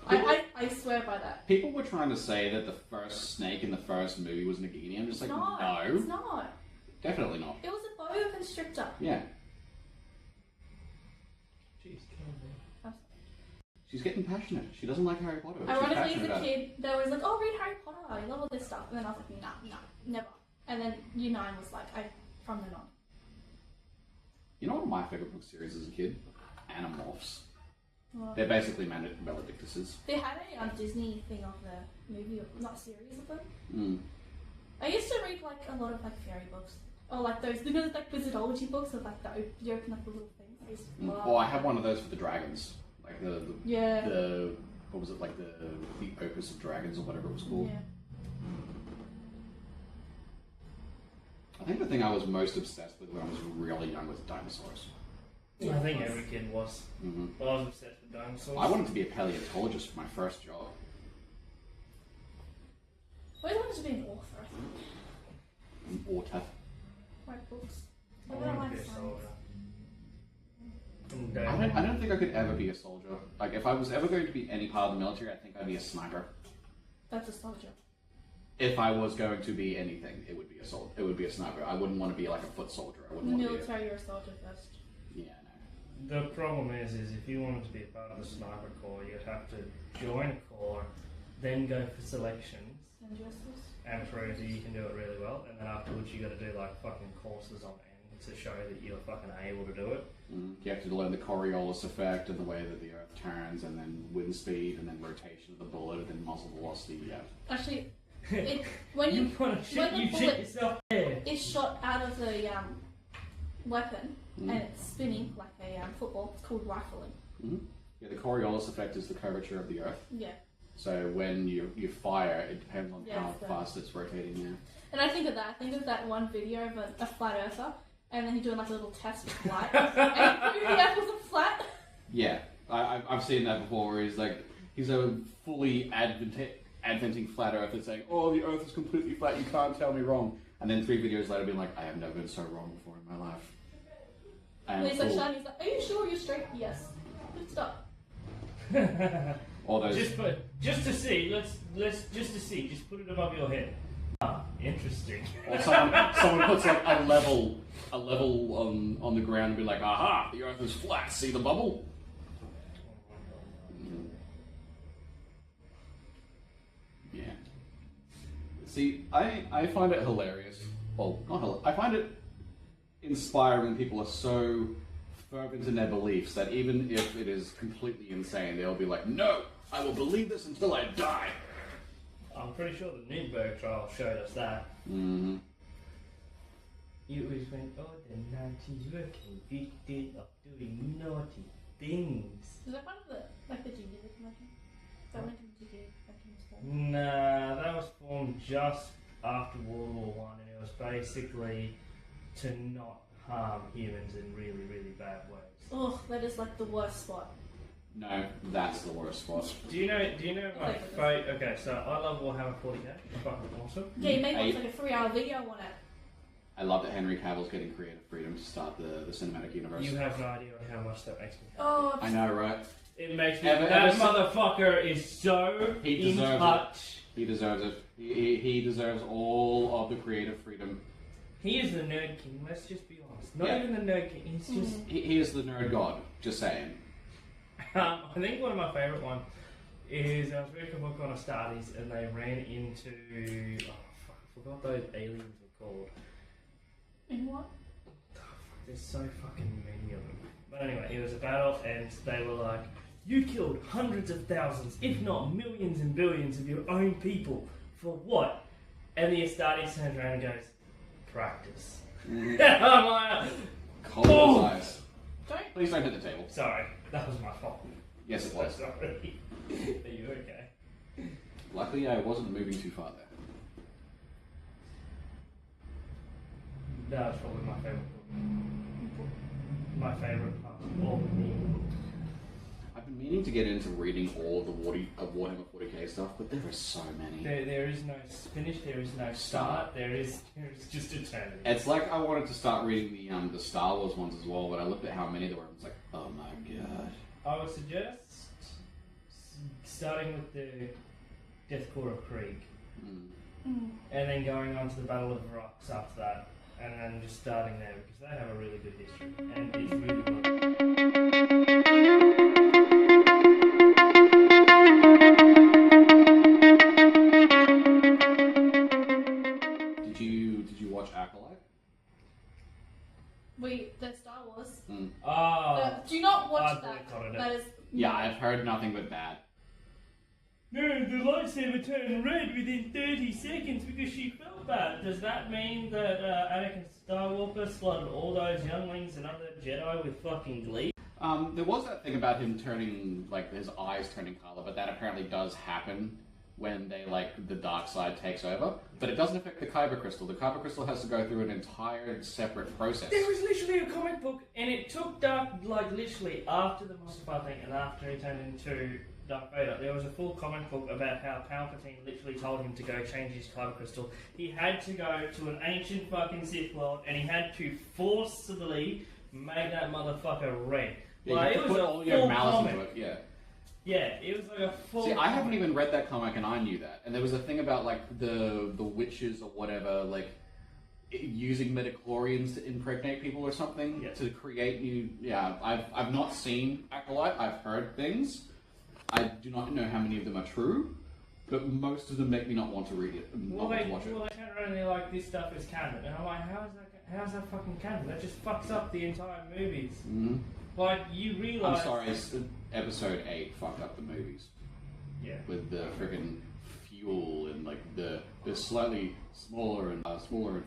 B: I swear by that.
A: People were trying to say that the first snake in the first movie was Nagini. I'm just like, no,
B: It's not.
A: definitely not.
B: It was a boa constrictor.
A: Yeah,
C: Jeez, come
A: she's getting passionate. She doesn't like Harry Potter. But she's
B: Ironically,
A: passionate
B: as a
A: about it.
B: kid, they were like, oh, read Harry Potter, I love all this stuff. And then I was like, nah, never. And then Year 9 was like, from then on.
A: You know what my favorite book series as a kid? Animorphs.
B: Well,
A: They're basically maledictuses.
B: they had a Disney thing of the movie, not series of them.
A: Mm.
B: I used to read like a lot of like fairy books. Or like those, you know, like wizardology books of like you open up the little things. I used to love.
A: Oh, I have one of those for the dragons. Like
B: Yeah.
A: the what was it, like the Opus of Dragons or whatever it was called.
B: Yeah.
A: I think the thing I was most obsessed with when I was really young was dinosaurs.
C: on. I think every kid was.
A: Hmm.
C: I was obsessed with dinosaurs.
A: I wanted to be a paleontologist for my first job.
B: I always wanted to be an author, I think.
A: An author.
B: Write books.
C: I
B: I
C: wanted
B: don't
C: to be
B: like
C: a
B: science.
C: soldier.
A: I don't think I could ever be a soldier. Like if I was ever going to be any part of the military, I think I'd be a sniper.
B: That's a soldier.
A: If I was going to be anything, it would be a soldier. It would be a sniper. I wouldn't want to be like a foot soldier. I
B: In
A: wouldn't
B: the
A: want to be.
B: military, you're a soldier first.
A: Yeah, no.
C: The problem is if you wanted to be a part of the sniper corps, you'd have to join a corps, then go for selections,
B: And justice.
C: and prove that you can do it really well, and then afterwards you got to do like fucking courses on end to show that you're fucking able to do it.
A: You have to learn the Coriolis effect and the way that the Earth turns, and then wind speed, and then rotation of the bullet, and then muzzle velocity. Yeah.
B: Actually, when
C: You
B: you
C: want to shoot,
B: when the
C: you shoot
B: bullet
C: yourself there.
B: is shot out of the weapon
A: Mm.
B: and it's spinning like a football, it's called rifling.
A: Mm-hmm. Yeah, the Coriolis effect is the curvature of the Earth.
B: Yeah.
A: So when you fire, it depends on
B: Yeah,
A: how
B: it's
A: fast it's rotating. Yeah.
B: And I think of that. I think of that one video of a flat earther, and then he's doing like a little test with light, and he proved the Earth wasn't flat.
A: Yeah, I've seen that before. Where he's a fully adventing flat Earth and saying, "Oh, the Earth is completely flat. You can't tell me wrong." And then 3 videos later, being like, "I have never been so wrong before in my life."
B: And he's like, Shani's like, "Are you sure you're straight?" Yes. Good stuff.
A: All those.
C: just to see, let's just put it above your head. Ah, interesting.
A: Or someone puts like a level on the ground and be like, "Aha, the Earth is flat. See the bubble?" Yeah. See, I find it hilarious. Well, not hilarious. I find it inspiring when people are so fervent in their beliefs that even if it is completely insane, they'll be like, no, I will believe this until I die.
C: I'm pretty sure the Nürnberg trial showed us that.
A: Mm-hmm.
C: It was when all the Nazis were convicted of doing naughty things.
B: Is that part of the Geneva Convention? Is that when the Geneva Convention was formed?
C: Nah, that was formed just after World War One, and it was basically to not harm humans in really, really bad ways.
B: Oh, that is like the worst spot.
A: No, that's the worst spot.
C: Do you know my favourite? Okay, so I love Warhammer 40k. It's fucking awesome.
B: Yeah, you made like a 3-hour video on it.
A: I love that Henry Cavill's getting creative freedom to start the cinematic universe.
C: You have no idea how much that makes me happy.
B: Oh,
A: I know, right?
C: It makes me. That motherfucker is so in touch.
A: He deserves it. He deserves all of the creative freedom.
C: He is the nerd king. Let's just be honest. Not even the nerd king. He's just.
A: He is the nerd god. Just saying.
C: I think one of my favourite ones is I was reading a book on Astartes and they ran into. Oh fuck! I forgot those aliens were called.
B: In what?
C: There's so fucking many of them. But anyway, it was a battle and they were like, you killed hundreds of thousands, if not millions and billions of your own people. For what? And the Astartes turns around and goes, practice. I'm like,
A: Cold eyes.
B: Don't.
A: Please don't hit the table.
C: Sorry, that was my fault.
A: Yes, it was.
C: Sorry. Are you okay?
A: Luckily, I wasn't moving too far there.
C: That was probably my favourite book. My favourite part of all of me.
A: I've been meaning to get into reading all of the Warhammer 40k stuff, but there are so many.
C: There is no finish, there is no start, there is just eternity.
A: It's like I wanted to start reading the Star Wars ones as well, but I looked at how many there were and it's like, oh my god.
C: I would suggest starting with the Death Corps of Krieg, and then going on to the Battle of the Rocks after that, and then just starting there because they have a really good history and it's really good.
A: Did you watch Acolyte?
B: The Star Wars.
C: Oh,
B: Do not watch
C: I
B: that.
C: boycotted it.
B: That is.
A: Yeah, I've heard nothing but bad.
C: No, the lightsaber turned red within 30 seconds because she felt bad. Does that mean that Anakin Skywalker slaughtered all those younglings and other Jedi with fucking glee?
A: There was that thing about him turning, like, his eyes turning colour, but that apparently does happen when the dark side takes over. But it doesn't affect the Kyber Crystal. The Kyber Crystal has to go through an entire separate process.
C: There was literally a comic book, and it took Dark, literally after the Mustafar thing and after he turned into Darth Vader, there was a full comic book about how Palpatine literally told him to go change his Kyber Crystal. He had to go to an ancient fucking Sith world, and he had to forcibly make that motherfucker red.
A: Yeah, you have to put all your malice into it, yeah.
C: Yeah, it was like a full.
A: See, I haven't even read that comic, and I knew that. And there was a thing about the witches or whatever, using midichlorians to impregnate people or something to create new. Yeah, I've not seen Acolyte. I've heard things. I do not know how many of them are true, but most of them make me not want to read it.
C: Well, they turn around and they're like, this stuff is canon, and I'm like, how's that fucking canon? That just fucks up the entire movies.
A: Mm-hmm.
C: Like, you realise...
A: I'm sorry, episode 8 fucked up the movies.
C: Yeah.
A: With the friggin' fuel and they're slightly smaller and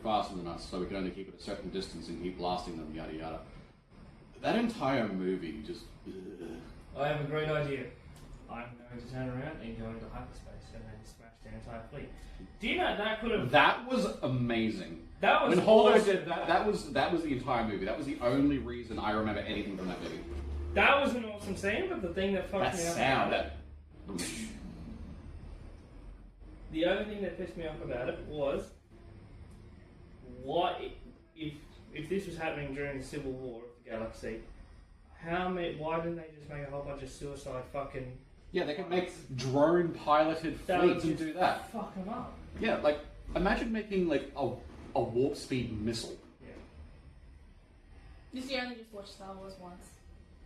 A: faster than us, so we can only keep at a certain distance and keep blasting them, yada yada. That entire movie just...
C: I have a great idea. I'm going to turn around and go into hyperspace and then smash the entire fleet. Do you know that could have...
A: That was amazing.
C: That was
A: when Holdo
C: awesome.
A: did that was the entire movie. That was the only reason I remember anything from that movie.
C: That was an awesome scene, but the thing that fucked me up about it... The only thing that pissed me off about it was... If this was happening during the Civil War of the Galaxy, why didn't they just make a whole bunch of suicide fucking...
A: Yeah, they could make drone-piloted fleets and do that.
C: Fuck them up.
A: Yeah, imagine making a warp speed missile.
C: Yeah.
B: You see, I only just watched Star Wars once.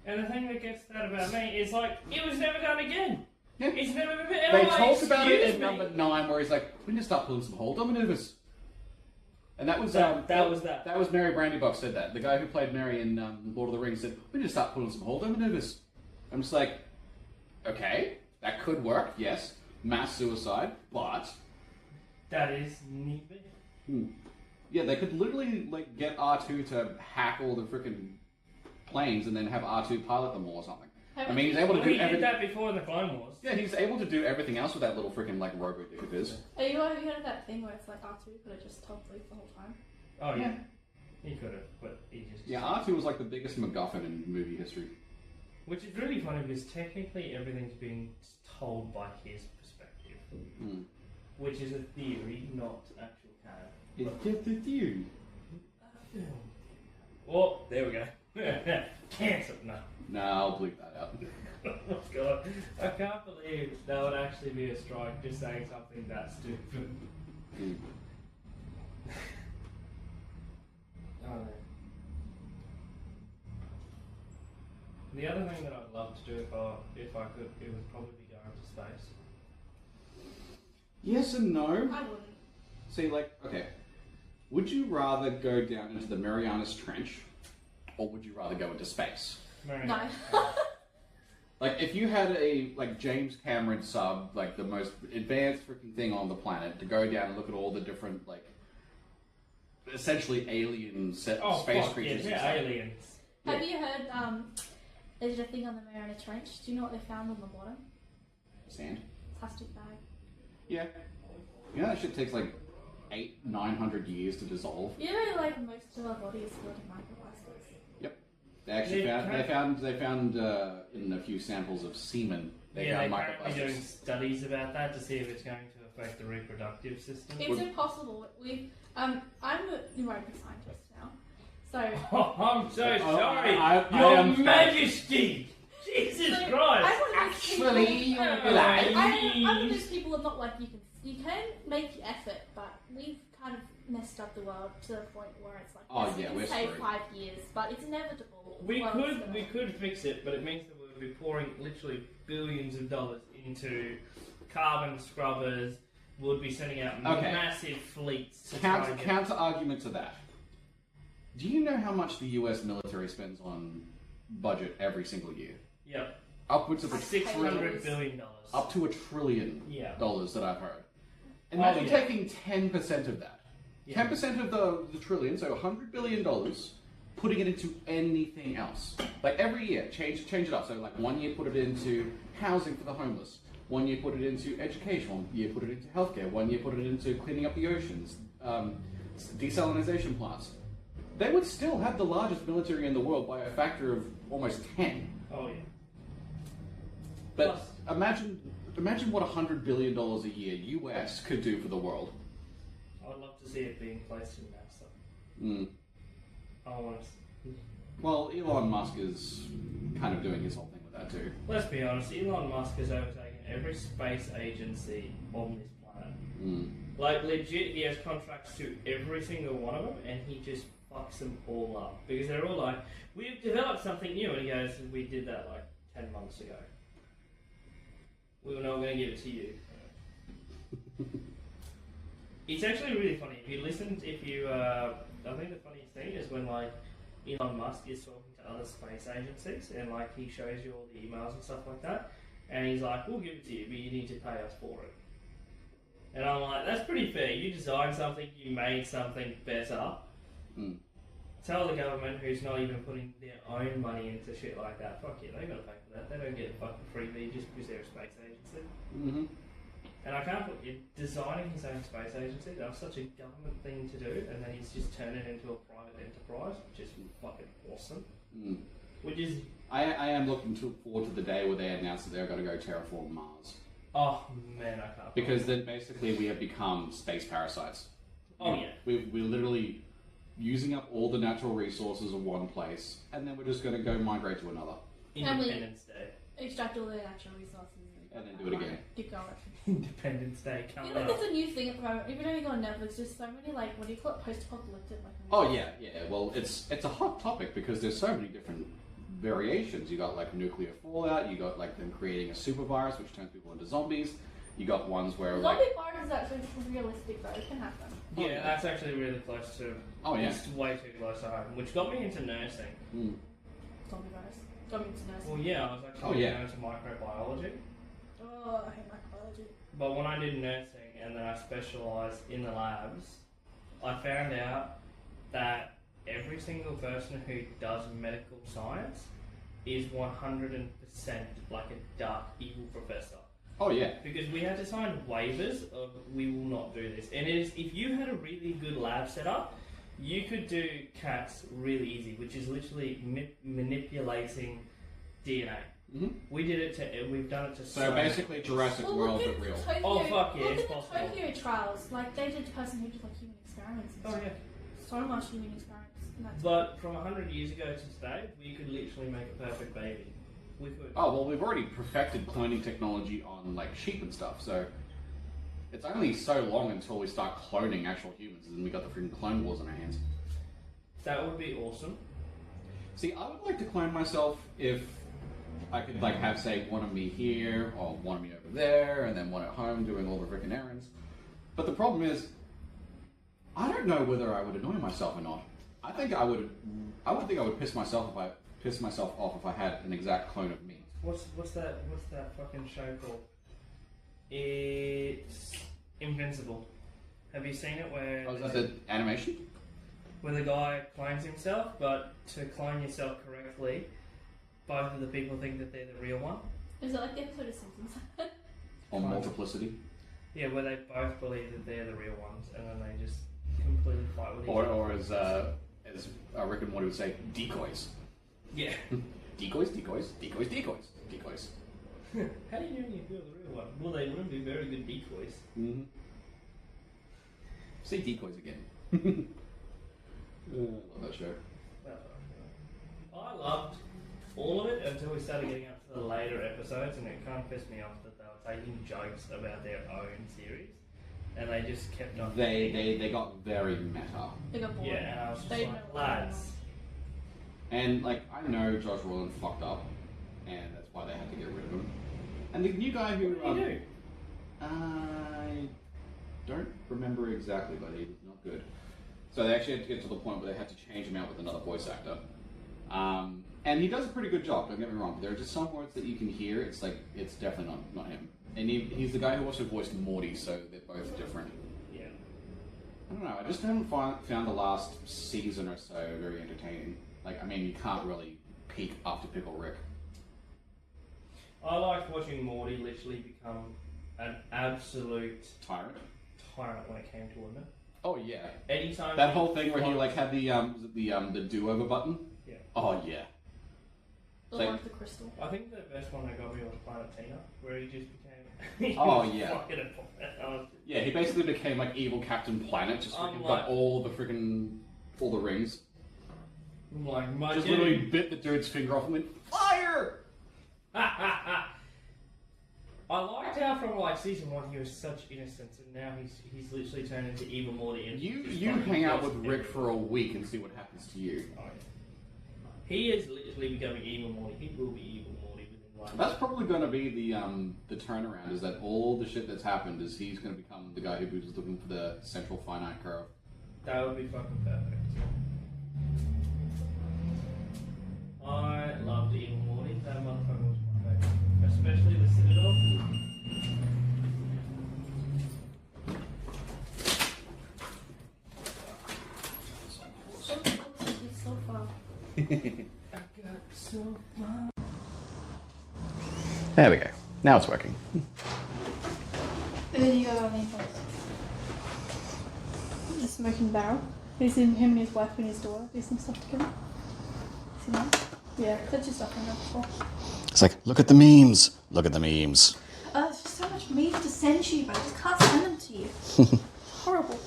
C: And the thing that gets that about me is it was never done again.
A: Yeah.
C: It's never been.
A: They talked about it in
C: Excuse me.
A: number 9, where he's like, "We need to start pulling some hold on maneuvers." And that was
C: That was.
A: That was Mary Brandybuck said that. The guy who played Mary in Lord of the Rings said, "We need to start pulling some hold on maneuvers." I'm just like, okay, that could work. Yes, mass suicide, but
C: That is neat.
A: yeah, they could literally like get R2 to hack all the freaking planes and then have R2 pilot them all or something. I mean, he's able to
C: Well,
A: do
C: he did
A: everything.
C: that before in the Clone Wars.
A: Yeah, he's able to do everything else with that little freaking like robo dude of his.
B: Have you heard of that thing where it's like R2 could have just told Luke the whole time?
C: Oh yeah. He could have, but he just.
A: Yeah, R2 was like the biggest MacGuffin in movie history.
C: Which is really funny because technically everything's being told by his perspective, which is a theory, not actual canon.
A: It's just a theory.
C: Oh, there we go. Cancel. No.
A: No, I'll bleep that out.
C: Oh god. I can't believe that would actually be a strike just saying something that stupid. Oh, no. The other thing that I'd love to do if I could, it would probably be going to space.
A: Yes and no.
B: I wouldn't.
A: See, like, okay. Would you rather go down into the Marianas Trench, or would you rather go into space?
B: No.
A: Like, if you had a, like, James Cameron sub, like, the most advanced freaking thing on the planet, to go down and look at all the different, like, essentially alien space creatures.
C: Yeah, aliens.
B: Have you heard, there's a thing on the Mariana Trench. Do you know what they found on the bottom?
A: Sand?
B: Plastic bag.
A: Yeah. You know that shit takes, like, 900 years to dissolve?
B: You know, like, most of our body is filled with microplastics.
A: Yep. They actually found in a few samples of semen, they
C: they're
A: found
C: apparently doing
A: microplastics.
C: studies about that to see if it's going to affect the reproductive system.
B: It's impossible. I'm a neurotic scientist now. So...
C: Oh, I'm so sorry.
A: I
C: Your
A: am
C: Majesty! Jesus Christ!
A: Actually,
B: I'm one of those people that not like you can make the effort, but we've kind of messed up the world to the point where it's like,
A: Oh,
B: yes,
A: yeah,
B: we
A: we're
B: can save
A: screwed.
B: 5 years, but it's inevitable.
C: We
B: Well,
C: could fix it, but it means that we'll be pouring literally billions of dollars into carbon scrubbers. We'll be sending out massive fleets to try and get...
A: Counter argument to that. Do you know how much the US military spends on budget every single year?
C: Yep.
A: Upwards of
C: $600 billion.
A: up to $1 trillion that I've heard. Imagine taking 10% of that. 10% of the trillion, so $100 billion, putting it into anything else. Like every year, change it up. So like 1 year put it into housing for the homeless. 1 year put it into education. 1 year put it into healthcare. 1 year put it into cleaning up the oceans, desalination plants. They would still have the largest military in the world by a factor of almost 10.
C: Oh yeah.
A: But imagine what $100 billion a year US could do for the world.
C: I would love to see it being placed in NASA.
A: Mm.
C: I want to...
A: Well, Elon Musk is kind of doing his whole thing with that too.
C: Let's be honest, Elon Musk has overtaken every space agency on this planet.
A: Mm.
C: Like, legit, he has contracts to every single one of them, and he just fucks them all up. Because they're all like, we've developed something new, and he goes, we did that like 10 months ago. We were not going to give it to you. It's actually really funny. I think the funniest thing is when, like, Elon Musk is talking to other space agencies, and, like, he shows you all the emails and stuff like that, and he's like, we'll give it to you, but you need to pay us for it. And I'm like, that's pretty fair. You designed something, you made something better.
A: Mm.
C: Tell the government who's not even putting their own money into shit like that, fuck yeah, they gotta pay for that. They don't get a fucking freebie just because they're a space agency.
A: Mm-hmm.
C: And I can't put designing his own space agency, that was such a government thing to do, and then he's just turned it into a private enterprise, which is fucking awesome.
A: Mm.
C: Which is...
A: I am looking forward to the day where they announce that they're going to go terraform Mars.
C: Oh man, I can't.
A: Because then basically we have become space parasites.
C: Oh yeah.
A: We're literally using up all the natural resources of one place, and then we're just going to go migrate to another.
C: Independence Day.
B: Extract all the natural resources.
A: And then do it again.
B: Keep going.
C: Independence Day coming
B: You know,
C: up.
B: that's a new thing at the moment. Even though you go on Netflix, there's so many, like, what do you call it, post-apocalyptic, like...
A: Oh yeah. Well, it's a hot topic because there's so many different variations. You got like nuclear fallout. You got like them creating a super virus which turns people into zombies. You got ones where like
B: Zombie virus is actually realistic though. It can happen.
C: Yeah,
A: yeah.
C: that's actually really close to.
A: Oh, yeah.
C: It's way too close to home, which got me into nursing.
B: Zombie virus. Got me into nursing.
C: Well, yeah, I was actually going into microbiology.
B: Oh, I hate microbiology.
C: But when I did nursing and then I specialised in the labs, I found out that every single person who does medical science is 100% like a dark, evil professor.
A: oh yeah.
C: Because we had to sign waivers of we will not do this. And it is, if you had a really good lab setup, you could do cats really easy, which is literally manipulating DNA.
A: Mm-hmm.
C: We did it to, we've done it to
A: So basically Jurassic World but real.
C: Oh, fuck yeah,
B: look
C: it's
B: at
C: possible.
B: the Tokyo trials. Like, they did a person who did like human experiments and
C: Oh
B: stuff.
C: yeah.
B: So much human experiments. And that's
C: But from 100 years ago to today, we could literally make a perfect baby. We could.
A: Oh well, we've already perfected cloning technology on like sheep and stuff. So it's only so long until we start cloning actual humans, and then we got the freaking clone wars on our hands.
C: That would be awesome.
A: See, I would like to clone myself if I could like have say one of me here or one of me over there, and then one at home doing all the freaking errands. But the problem is, I don't know whether I would annoy myself or not. I think I would. I would think I would piss myself off if I had an exact clone of me.
C: What's that fucking show called? It's Invincible. Have you seen it where
A: Oh, is that the animation?
C: where the guy clones himself, but to clone yourself correctly, both of the people think that they're the real one?
B: Is it like the episode of Simpsons?
A: On multiplicity?
C: Yeah, where they both believe that they're the real ones, and then they just completely fight with each other.
A: Or as Rick and Morty would say, decoys.
C: Yeah.
A: Decoys, decoys, decoys, decoys, decoys.
C: How do you know you're the real one? Well, they wouldn't be very good decoys.
A: Mm-hmm. Say decoys again. I love that show.
C: I loved all of it until we started getting up to the later episodes, and it kind of pissed me off that they were taking jokes about their own series, and they just kept on.
A: They got very meta.
B: They got bored.
C: Yeah, and I was just
B: They
C: like,
B: know
C: lads.
A: And like I know Josh Brolin fucked up, and that's why they had to get rid of him. And the new guy who
C: What did he do?
A: I don't remember exactly, but he was not good. So they actually had to get to the point where they had to change him out with another voice actor. And he does a pretty good job, don't get me wrong, but there are just some words that you can hear, it's like, it's definitely not him. And he's the guy who also voiced Morty, so they're both different.
C: Yeah.
A: I don't know, I just haven't found the last season or so very entertaining. Like, I mean, you can't really peak after Pickle Rick.
C: I liked watching Morty literally become an absolute
A: Tyrant?
C: tyrant when it came to women.
A: Oh yeah.
C: Anytime
A: That whole thing where he like had the was it the do-over button?
C: Yeah.
A: Oh yeah.
B: The
A: Like-
B: one with the crystal.
C: I think the best one that got me was Planet Tina, where he just became. he
A: Oh,
C: was
A: yeah.
C: Fucking a,
A: Yeah, he basically became like evil Captain Planet, just freaking got all the rings.
C: I'm like, my
A: Just
C: dude.
A: literally bit the dude's finger off and went, FIRE!
C: I liked how from like season 1 he was such innocence, and now he's literally turned into evil Morty. And
A: You
C: just
A: you
C: fucking
A: hang out
C: kills
A: with Rick
C: everyone.
A: for a week and see what happens to you.
C: Oh, yeah. He is literally becoming evil Morty. He will be evil Morty within 1
A: That's probably going to be the turnaround. Is that all the shit that's happened? Is he's going to become the guy who's looking for the central finite curve?
C: That would be fucking perfect. I loved Evil Morty. That motherfucker was my favourite. Especially the Citadel.
B: It's so fun.
C: I got so far.
A: There we go. Now it's working.
B: There you go, the smoking barrel. He's in him and his wife and his daughter do some stuff together. See that? Yeah, that's just stuff I know before.
D: It's like, look at the memes. Look at the memes.
B: There's just so much meat to send to you, but I just can't send them to you. It's horrible.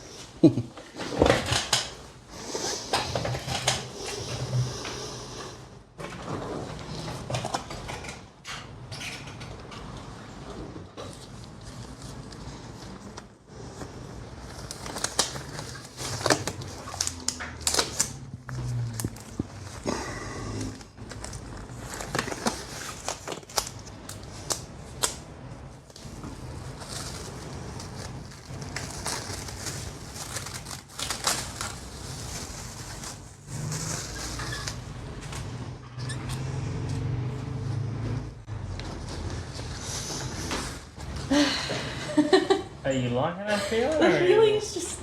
C: Are you liking that feeling?
B: The feeling is just...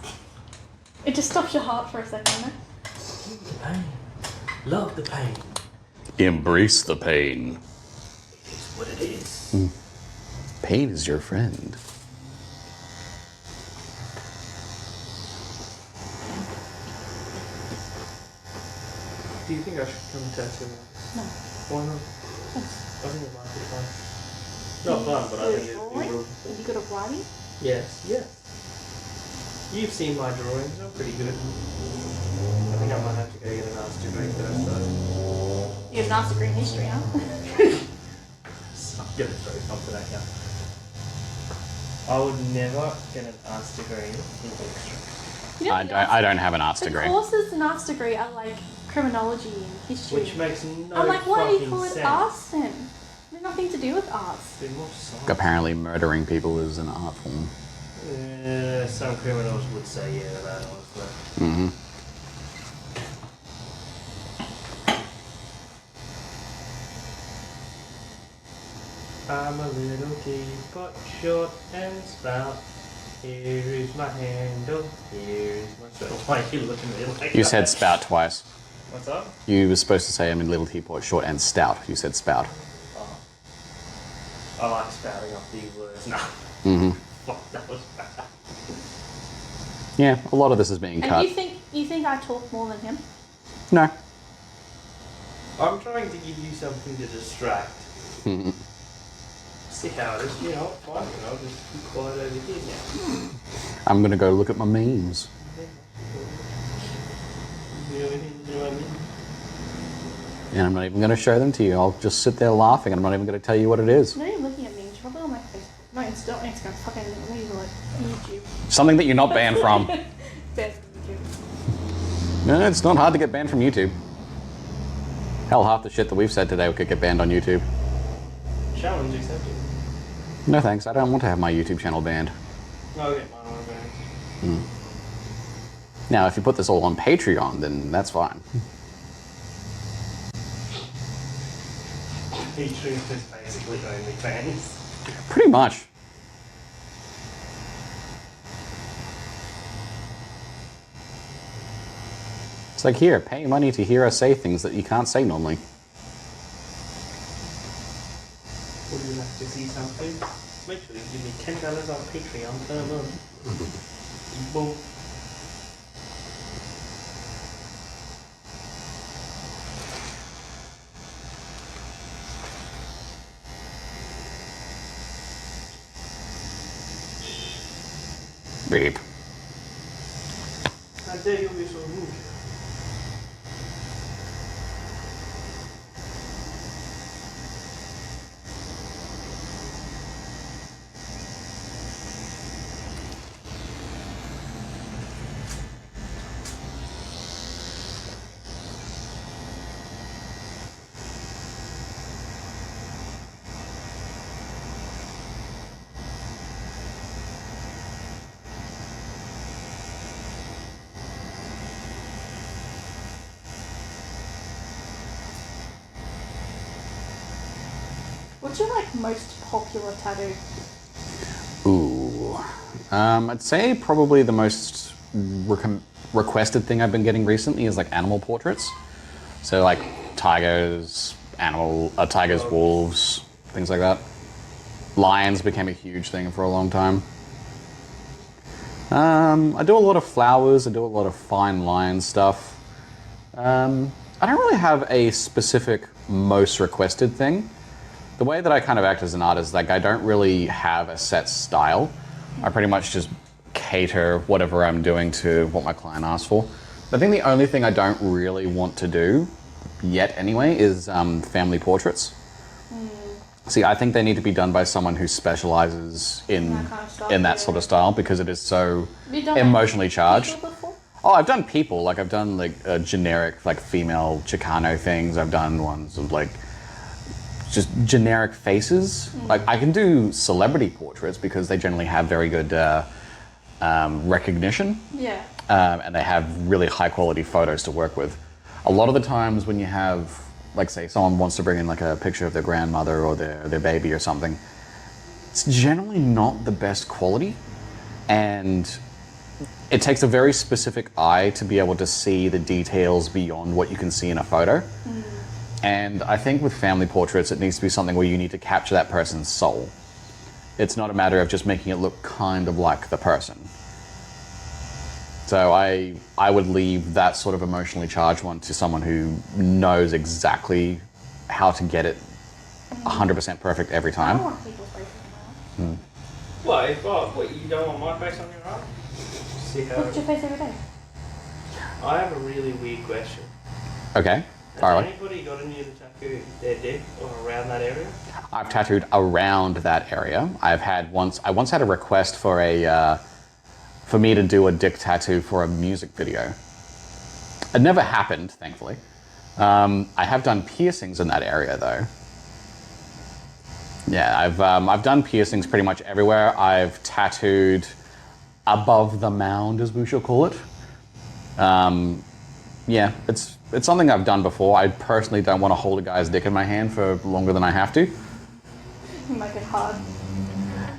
B: It just stops your heart for a second, you know?
C: The pain. Love the pain.
D: Embrace the pain.
C: It's what it is.
D: Pain is your friend.
C: Do you think I should become a tattoo artist?
B: No.
C: Why not? I think it might be fun. Not fun, but I think it'd be real.
B: Are you good at writing?
C: Yes, yes. You've seen my drawings, they're pretty good. I think I might have to go get an arts degree first though.
B: You have an arts degree in history, huh?
C: I'm gonna throw something at you. I would never get an arts degree in history.
B: You know,
D: I don't have an arts
B: the
D: degree.
B: courses in arts degree are like criminology and history.
C: Which makes no
B: I'm like, why do you call
C: fucking
B: it
C: sense.
B: arts then? There's nothing to do with arts.
C: Be more science.
D: Apparently murdering people is an art form.
C: Some criminals would say yeah to that, honestly.
D: Mm-hmm.
C: I'm a little teapot, short and stout. Here is my handle, here is my spout. Why are you looking at me like
D: You
C: that?
D: said spout twice.
C: What's up?
D: You were supposed to say I'm a little teapot, short and stout. You said spout.
C: Oh. I like spouting off these words. Nah.
D: Mm-hmm.
C: Fuck, that was bad.
D: Yeah, a lot of this is being
B: And
D: cut.
B: you think I talk more than him?
D: No.
C: I'm trying to give you something to distract.
D: Mhm.
C: See how it is, you know, fine, I'll just be quiet over here now.
D: I'm gonna go look at my memes.
C: You know anything to do with me?
D: And I'm not even gonna show them to you. I'll just sit there laughing and I'm not even gonna tell you what it is.
B: No, you're looking at me. You're probably on my Facebook. No, it's not Instagram. Fucking like YouTube.
D: Something that you're not banned from.
B: Banned from YouTube.
D: No, it's not hard to get banned from YouTube. Hell, half the shit that we've said today could get banned on YouTube.
C: Challenge accepted.
D: No thanks, I don't want to have my YouTube channel banned.
C: No, I'll get mine on banned.
D: Now, if you put this all on Patreon, then that's fine.
C: YouTube is basically OnlyFans.
D: Pretty much. It's like, here, pay money to hear us say things that you can't say normally.
C: Would you like to see something? Make sure you give me $10 on Patreon per month. Boom.
D: Beep.
C: How dare you be so rude?
B: What's your like most popular tattoo?
D: Ooh. I'd say probably the most requested thing I've been getting recently is like animal portraits. So like tigers, tigers, wolves, things like that. Lions became a huge thing for a long time. I do a lot of flowers, I do a lot of fine line stuff. I don't really have a specific most requested thing. The way that I kind of act as an artist, like I don't really have a set style. I pretty much just cater whatever I'm doing to what my client asks for. I think the only thing I don't really want to do, yet anyway, is family portraits. See, I think they need to be done by someone who specializes in
B: That kind of stuff,
D: that
B: yeah.
D: sort of style because it is so
B: Have you done
D: emotionally charged.
B: people before?
D: Oh, I've done people. Like I've done like generic like female Chicano things. I've done ones of like just generic faces. Like I can do celebrity portraits because they generally have very good recognition.
B: Yeah.
D: And they have really high quality photos to work with. A lot of the times when you have, like say someone wants to bring in like a picture of their grandmother or their baby or something, it's generally not the best quality. and it takes a very specific eye to be able to see the details beyond what you can see in a photo. And I think with family portraits, it needs to be something where you need to capture that person's soul. It's not a matter of just making it look kind of like the person. So I would leave that sort of emotionally charged one to someone who knows exactly how to get it 100% perfect every
B: I
D: time.
B: don't want people's faces on my arm.
C: What, you don't want my face on your arm? See how
B: Look at your face every day.
C: I have a really weird question.
D: Okay, fire away.
C: Has anybody got any of the tattoo their dick or around that area?
D: I've tattooed around that area. I once had a request for for me to do a dick tattoo for a music video. It never happened, thankfully. I have done piercings in that area, though. Yeah, I've done piercings pretty much everywhere. I've tattooed above the mound, as we shall call it. Yeah, it's something I've done before. I personally don't want to hold a guy's dick in my hand for longer than I have to.
B: Make it hard.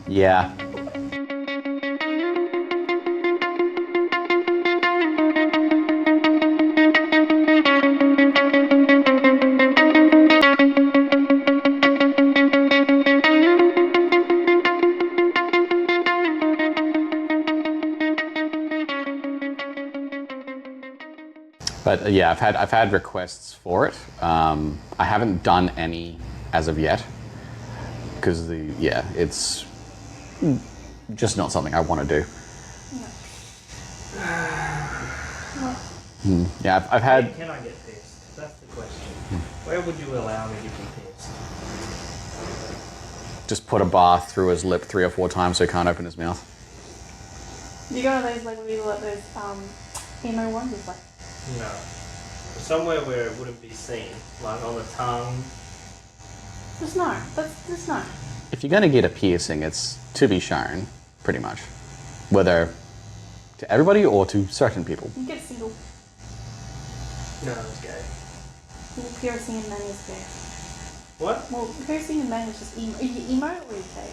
D: Yeah. But yeah, I've had requests for it. I haven't done any as of yet because it's just not something I want to do. Yeah, I've had.
C: Can I get pissed? That's the question. Where would you allow me to be pissed?
D: Just put a bar through his lip 3 or 4 times so he can't open his mouth.
B: You go to those like where you let those emo ones with like.
C: No. Somewhere where it wouldn't be seen, like on the tongue.
B: Just no. That's no.
D: If you're going to get a piercing, it's to be shown, pretty much. Whether to everybody or to certain people.
B: You get a single.
C: No, it's gay.
B: Well, piercing in men is gay.
C: What?
B: Well, piercing in men is just emo. Are you emo or are you gay?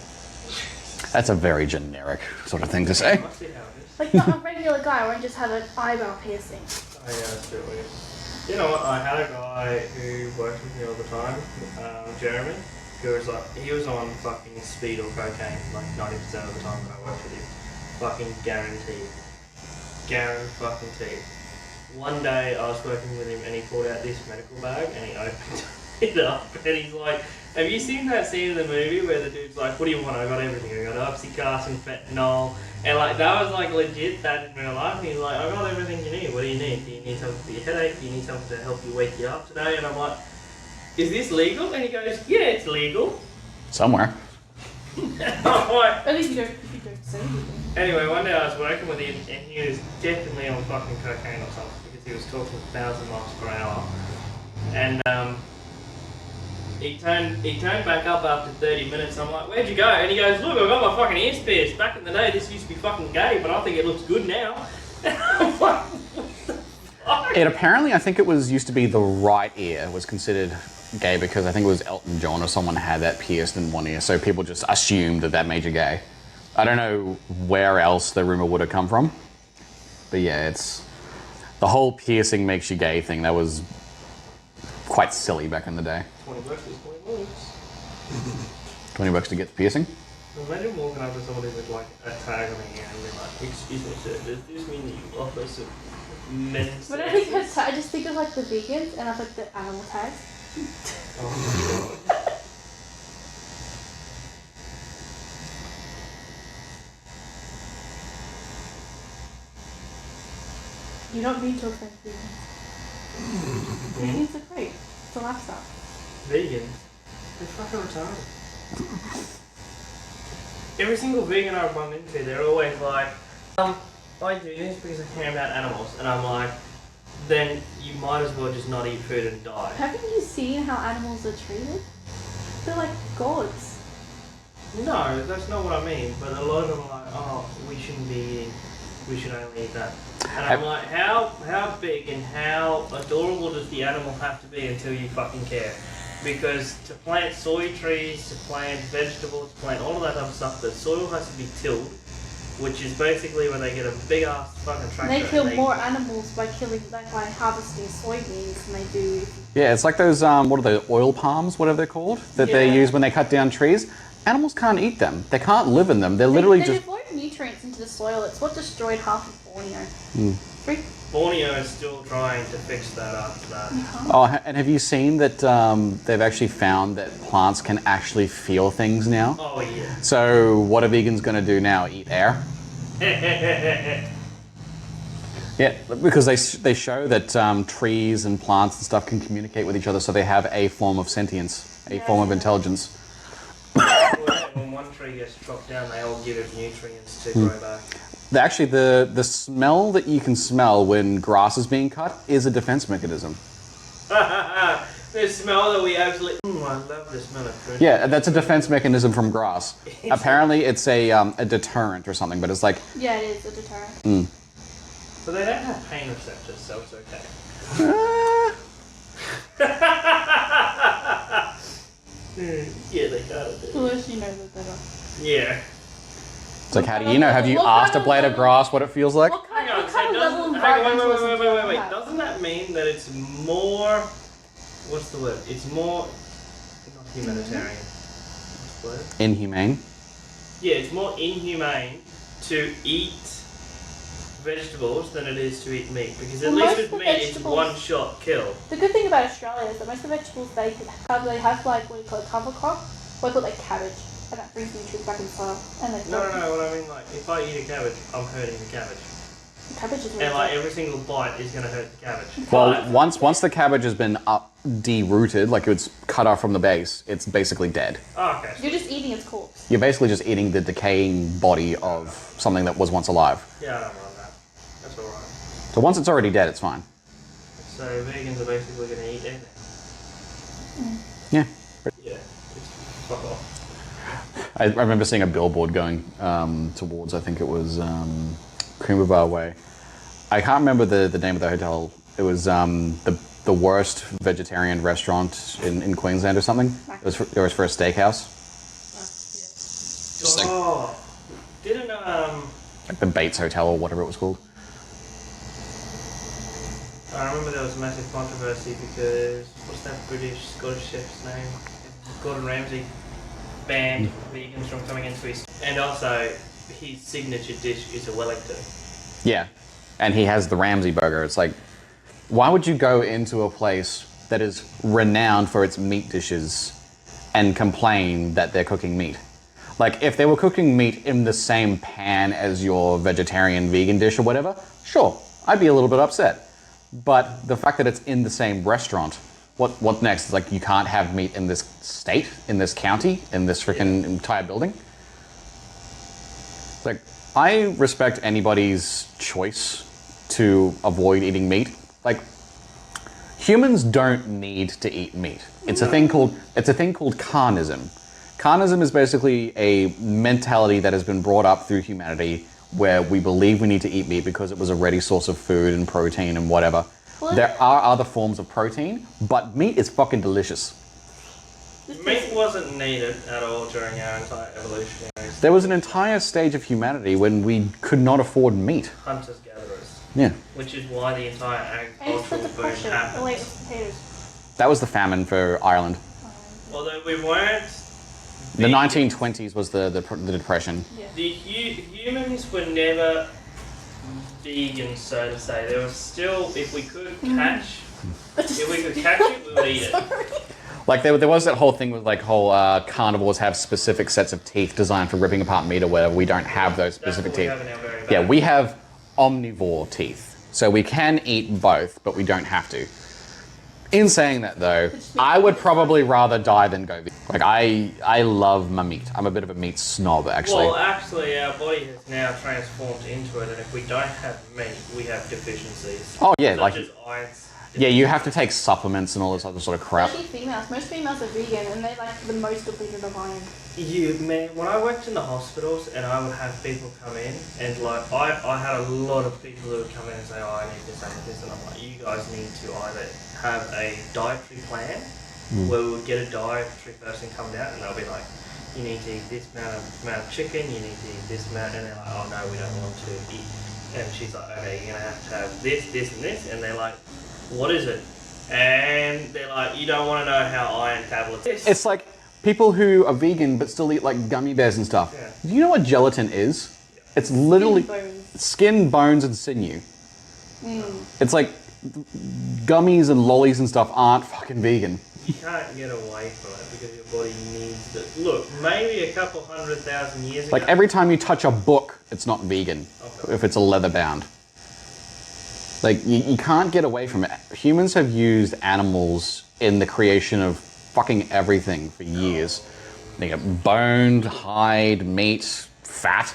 D: That's a very generic sort of thing to say.
C: I see how it is.
B: Like not a regular guy won't just have an eyebrow piercing.
C: Oh yeah, that's a bit weird. You know what? I had a guy who worked with me all the time, Jeremy, who was like, he was on fucking speed or cocaine like 90% of the time that I worked with him. Fucking guaranteed. Guaranteed. One day I was working with him and he pulled out this medical bag and he opened it up and he's like, have you seen that scene in the movie where the dude's like, what do you want? I got everything. I got oxycontin, fentanyl, and like that was like legit that in real life. And he's like, I got everything you need. What do you need? Do you need something for your headache? Do you need something to help you wake you up today? And I'm like, is this legal? And he goes, yeah, it's legal.
D: Somewhere.
C: I'm like,
B: At least you don't say anything.
C: anyway, one day I was working with him and he was definitely on fucking cocaine or something because he was talking 1,000 miles per hour. And he turned back up after 30 minutes. I'm like, where'd you go? And he goes, look, I got my fucking ears pierced. Back in the day, this used to be fucking gay, but I think it looks good now. And I'm like, what the fuck?
D: It apparently, I think it was used to be the right ear was considered gay because I think it was Elton John or someone had that pierced in one ear, so people just assumed that made you gay. I don't know where else the rumor would have come from, but yeah, it's the whole piercing makes you gay thing. That was quite silly back in the day.
C: $20 is $20.
D: $20 to get the piercing?
C: Imagine walking up to somebody with like a tag on their hand and they're like, excuse me sir, does this mean that you offer some men's
B: But I think I just think of like the vegans and I like the animal tags.
C: Oh my god.
B: You don't need to offend vegans. Vegans are great. It's a lifestyle.
C: Vegans? They're fucking retarded. Every single vegan I run into, they're always like, I do this because I care about animals. And I'm like, then you might as well just not eat food and die.
B: Haven't you seen how animals are treated? They're like gods.
C: No, that's not what I mean. But a lot of them are like, oh, we shouldn't be eating, we should only eat that. And I'm like, how big and how adorable does the animal have to be until you fucking care? Because to plant soy trees, to plant vegetables, to plant all of that other stuff, the soil has to be tilled which is basically when they get a big ass fucking tractor.
B: They kill more animals by harvesting soybeans than they do.
D: Yeah, it's like those, what are they, oil palms, whatever they're called, that they use when they cut down trees. Animals can't eat them. They can't live in them. They're literally
B: they
D: just...
B: devoid nutrients into the soil. It's what destroyed half of Borneo.
C: Borneo is still trying to fix that after that.
D: Oh, and have you seen that they've actually found that plants can actually feel things now?
C: Oh, yeah.
D: So what are vegans going to do now? Eat air? Yeah, because they show that trees and plants and stuff can communicate with each other, so they have a form of sentience, a form of intelligence.
C: When one tree gets chopped down, they all give it nutrients to grow back.
D: Actually, the smell that you can smell when grass is being cut is a defense mechanism.
C: The smell that we actually... I love the smell of food.
D: Yeah, that's a defense mechanism from grass. Apparently, it's a deterrent or something, but it's like...
B: Yeah, it is a deterrent.
C: So they don't have pain receptors, so it's okay. Yeah, they kind of do.
B: The worse you know, the better.
C: Yeah.
D: It's like, how do you know? Have you asked a blade of grass what it feels like?
B: What kind,
C: Hang on,
B: what kind of level of
C: hang on,
B: environmentalism
C: wait.
B: do you have?
C: Doesn't that mean that it's more... What's the word? It's more... Not humanitarian. What's the word?
D: Inhumane.
C: Yeah, it's more inhumane to eat vegetables than it is to eat meat. Because at least with meat, it's one shot kill.
B: The good thing about Australia is that most of the vegetables they have like what do you call it, cover crop, or they call it like cabbage, and that brings nutrients back in the soil. And like
C: No, what I mean, like, if I eat a cabbage, I'm hurting the cabbage.
B: the cabbage is really
C: And like
B: good.
C: every single bite is going to hurt the cabbage.
D: Well, once the cabbage has been derooted, like it's cut off from the base, it's basically dead.
C: Oh, okay.
B: You're just eating its corpse.
D: You're basically just eating the decaying body of something that was once alive.
C: Yeah, I don't mind that. That's alright.
D: So once it's already dead, it's fine.
C: So vegans are basically going to eat anything.
D: Yeah.
C: Yeah. It's fuck off.
D: I remember seeing a billboard going towards, I think it was Coomba Way. I can't remember the name of the hotel. It was the worst vegetarian restaurant in Queensland or something. It was for a steakhouse. Just like-
C: Oh, didn't
D: Like the Bates Hotel or whatever it was called.
C: I remember there was a massive controversy because what's that British Scottish chef's name? Gordon Ramsay banned vegans from coming into his, and also his signature dish is a Wellington.
D: Yeah. And he has the Ramsay burger. It's like, why would you go into a place that is renowned for its meat dishes and complain that they're cooking meat? Like, if they were cooking meat in the same pan as your vegetarian vegan dish or whatever, sure, I'd be a little bit upset. But the fact that it's in the same restaurant, what next? It's like, you can't have meat in this state, in this county, in this freaking entire building? It's like, I respect anybody's choice to avoid eating meat. Like, humans don't need to eat meat. It's a thing called carnism. Carnism is basically a mentality that has been brought up through humanity where we believe we need to eat meat because it was a ready source of food and protein and whatever.
B: Well,
D: there are other forms of protein, but meat is fucking delicious.
C: Meat wasn't needed at all during our entire evolutionary stage.
D: There was an entire stage of humanity when we could not afford meat.
C: Hunters-gatherers.
D: Yeah.
C: Which is why the entire
B: And it's the
C: agricultural boom
B: depression.
C: happened.
B: Oh wait, it's potatoes.
D: That was the famine for Ireland.
C: Although we weren't...
D: The 1920s was the Depression.
B: Yeah.
C: The humans were never vegan, so to say. There was still, if we could catch it, we would eat it.
D: Like there was that whole thing with like whole carnivores have specific sets of teeth designed for ripping apart meat or whatever. We don't have those specific teeth.
C: That's what we have in our very
D: Yeah,
C: back.
D: we have omnivore teeth, so we can eat both, but we don't have to. In saying that though, I would probably rather die than go vegan. Like I love my meat. I'm a bit of a meat snob actually.
C: Well, actually, our body has now transformed into it, and if we don't have meat, we have deficiencies.
D: Oh yeah,
C: such
D: like
C: as iron.
D: yeah, you have to take supplements and all this other sort of crap.
B: Especially females. Most females are vegan and they like the most depleted of iron.
C: Man, when I worked in the hospitals and I would have people come in and like I had a lot of people who would come in and say, oh, I need this, and I'm like, you guys need to either have a dietary plan where we would get a dietary person come down and they'll be like, you need to eat this amount of chicken, you need to eat this amount, and they're like, oh no, we don't want to eat. And she's like, okay, you're going to have this, this, and this. And they're like, what is it? And they're like, you don't want to know how iron tablets is.
D: It's like people who are vegan but still eat like gummy bears and stuff.
C: Yeah.
D: Do you know what gelatin is? It's literally skin, bones, and sinew. It's like gummies and lollies and stuff aren't fucking vegan.
C: You can't get away from it because your body needs it. Look, maybe a couple 100,000 years ago.
D: Like every time you touch a book, it's not vegan if it's a leather bound. Like you can't get away from it. Humans have used animals in the creation of fucking everything for years. They get boned, hide, meat, fat.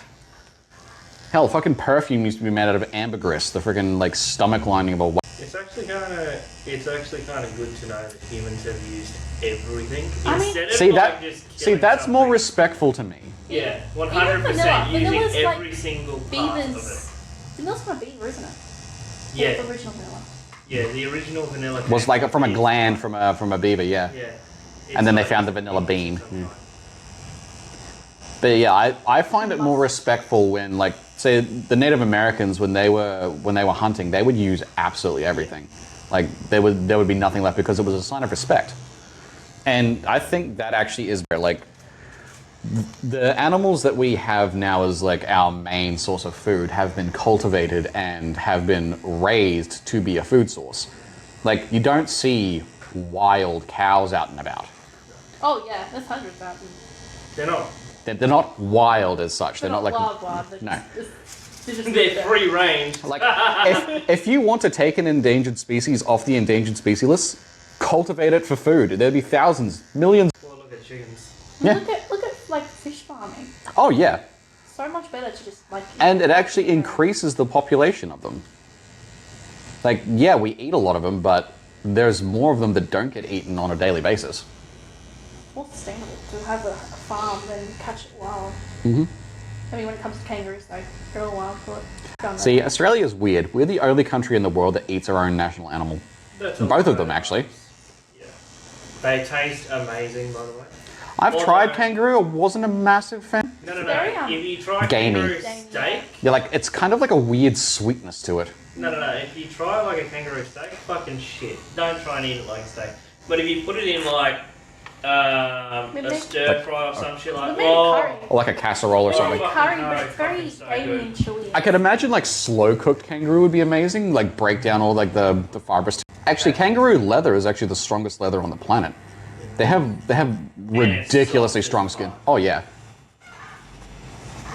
D: Hell, fucking perfume used to be made out of ambergris, the freaking like stomach lining of a whale.
C: It's actually kind of good to know that humans have used everything
B: I mean-
C: instead of
D: See
C: like
D: that?
C: just
D: See,
C: killing
D: that's more
C: something.
D: respectful to me.
C: Yeah,
B: Even
C: 100%
B: vanilla.
C: using
B: Vanilla's
C: every
B: like
C: single part of it.
B: Beavers. Vanilla's from a beaver, isn't it?
C: Yeah,
B: The original vanilla.
C: yeah, the original vanilla
D: Was
C: came
D: like from a
C: bees.
D: gland from a beaver, yeah.
C: Yeah.
D: And then they
C: It's
D: found the vanilla bean. But yeah, I find it more respectful when, like, say the Native Americans when they were hunting, they would use absolutely everything. Like there would be nothing left because it was a sign of respect. And I think that actually is like the animals that we have now as like our main source of food have been cultivated and have been raised to be a food source. Like you don't see wild cows out and about.
B: Oh yeah, that's 100,000.
C: They're not.
D: They're not wild as such. They're not like
B: wild. They're
D: no.
C: They're free range.
D: Like if you want to take an endangered species off the endangered species list, cultivate it for food. There'd be thousands, millions.
C: Well, look at chickens.
D: Yeah.
B: Look at like fish farming.
D: Oh yeah.
B: So much better to just like.
D: And it actually increases the population of them. Like, yeah, we eat a lot of them, but there's more of them that don't get eaten on a daily basis.
B: More sustainable to have a farm than catch it wild. I mean, when it comes to kangaroos, though, they're all wild for it.
D: See, Australia's weird. We're the only country in the world that eats our own national animal.
C: That's
D: Both
C: all
D: of them,
C: right.
D: actually.
C: Yeah. They taste amazing, by the way.
D: I've
C: Although-
D: tried kangaroo. I wasn't a massive fan.
C: No.
B: Very,
C: If you try
D: Gamey.
C: kangaroo
B: Gamey.
C: steak,
D: Yeah, like it's kind of like a weird sweetness to it.
C: no. If you try like a kangaroo steak, fucking shit. Don't try and eat it like a steak. But if you put it in like
B: Maybe
C: a
B: they-
C: stir fry or some shit like,
B: Maybe curry.
D: Or like a casserole or
C: Oh,
D: something.
C: fucking
B: Curry,
C: no,
B: but it's very
C: fucking so
B: gamey
C: good.
B: and chewy.
D: I could imagine like slow cooked kangaroo would be amazing. Like break down all like the fibrous. Actually, kangaroo leather is actually the strongest leather on the planet. They have ridiculously
C: soft
D: strong
C: as
D: skin.
C: fuck.
D: Oh yeah.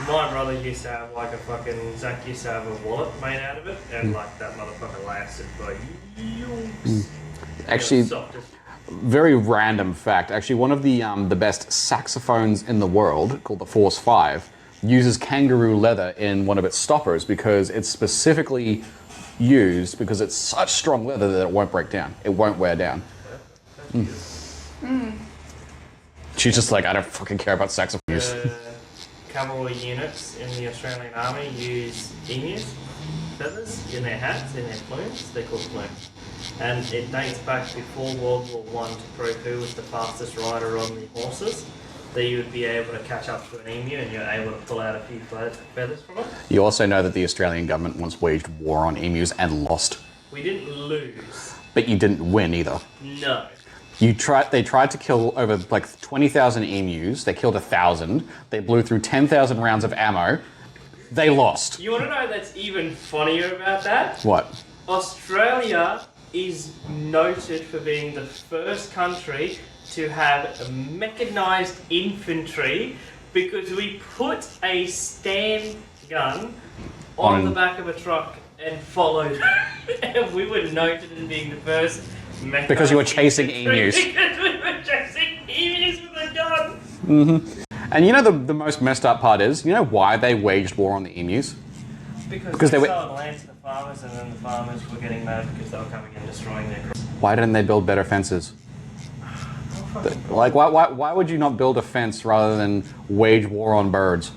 C: My brother used to have like a fucking Zach used to have a wallet made out of it, and like that motherfucker lasted for years.
D: Actually,
C: Soft as
D: very random fact. Actually, one of the best saxophones in the world, called the Force 5, uses kangaroo leather in one of its stoppers because it's specifically used because it's such strong leather that it won't break down. It won't wear down. She's just like, I don't fucking care about saxophones.
C: cavalry units in the Australian Army use emus feathers in their hats, in their plumes. They're called plumes. And it dates back before World War I to prove who was the fastest rider on the horses. That you would be able to catch up to an emu and you're able to pull out a few feathers from it.
D: You also know that the Australian government once waged war on emus and lost.
C: We didn't lose.
D: But you didn't win either.
C: No.
D: They tried to kill over like 20,000 emus. They killed 1,000. They blew through 10,000 rounds of ammo. They lost.
C: You want to know that's even funnier about that?
D: What?
C: Australia is noted for being the first country to have mechanised infantry because we put a stand gun on the back of a truck and followed and we were noted as being the first mechanised
D: Because you were chasing
C: infantry
D: emus.
C: Because we were chasing emus with a gun.
D: And you know the most messed up part is, you know why they waged war on the emus?
C: Because
D: they
C: they
D: were-
C: sold land to the farmers and then the farmers were getting mad because they were coming and destroying their crops.
D: Why didn't they build better fences? Like, why would you not build a fence rather than wage war on birds?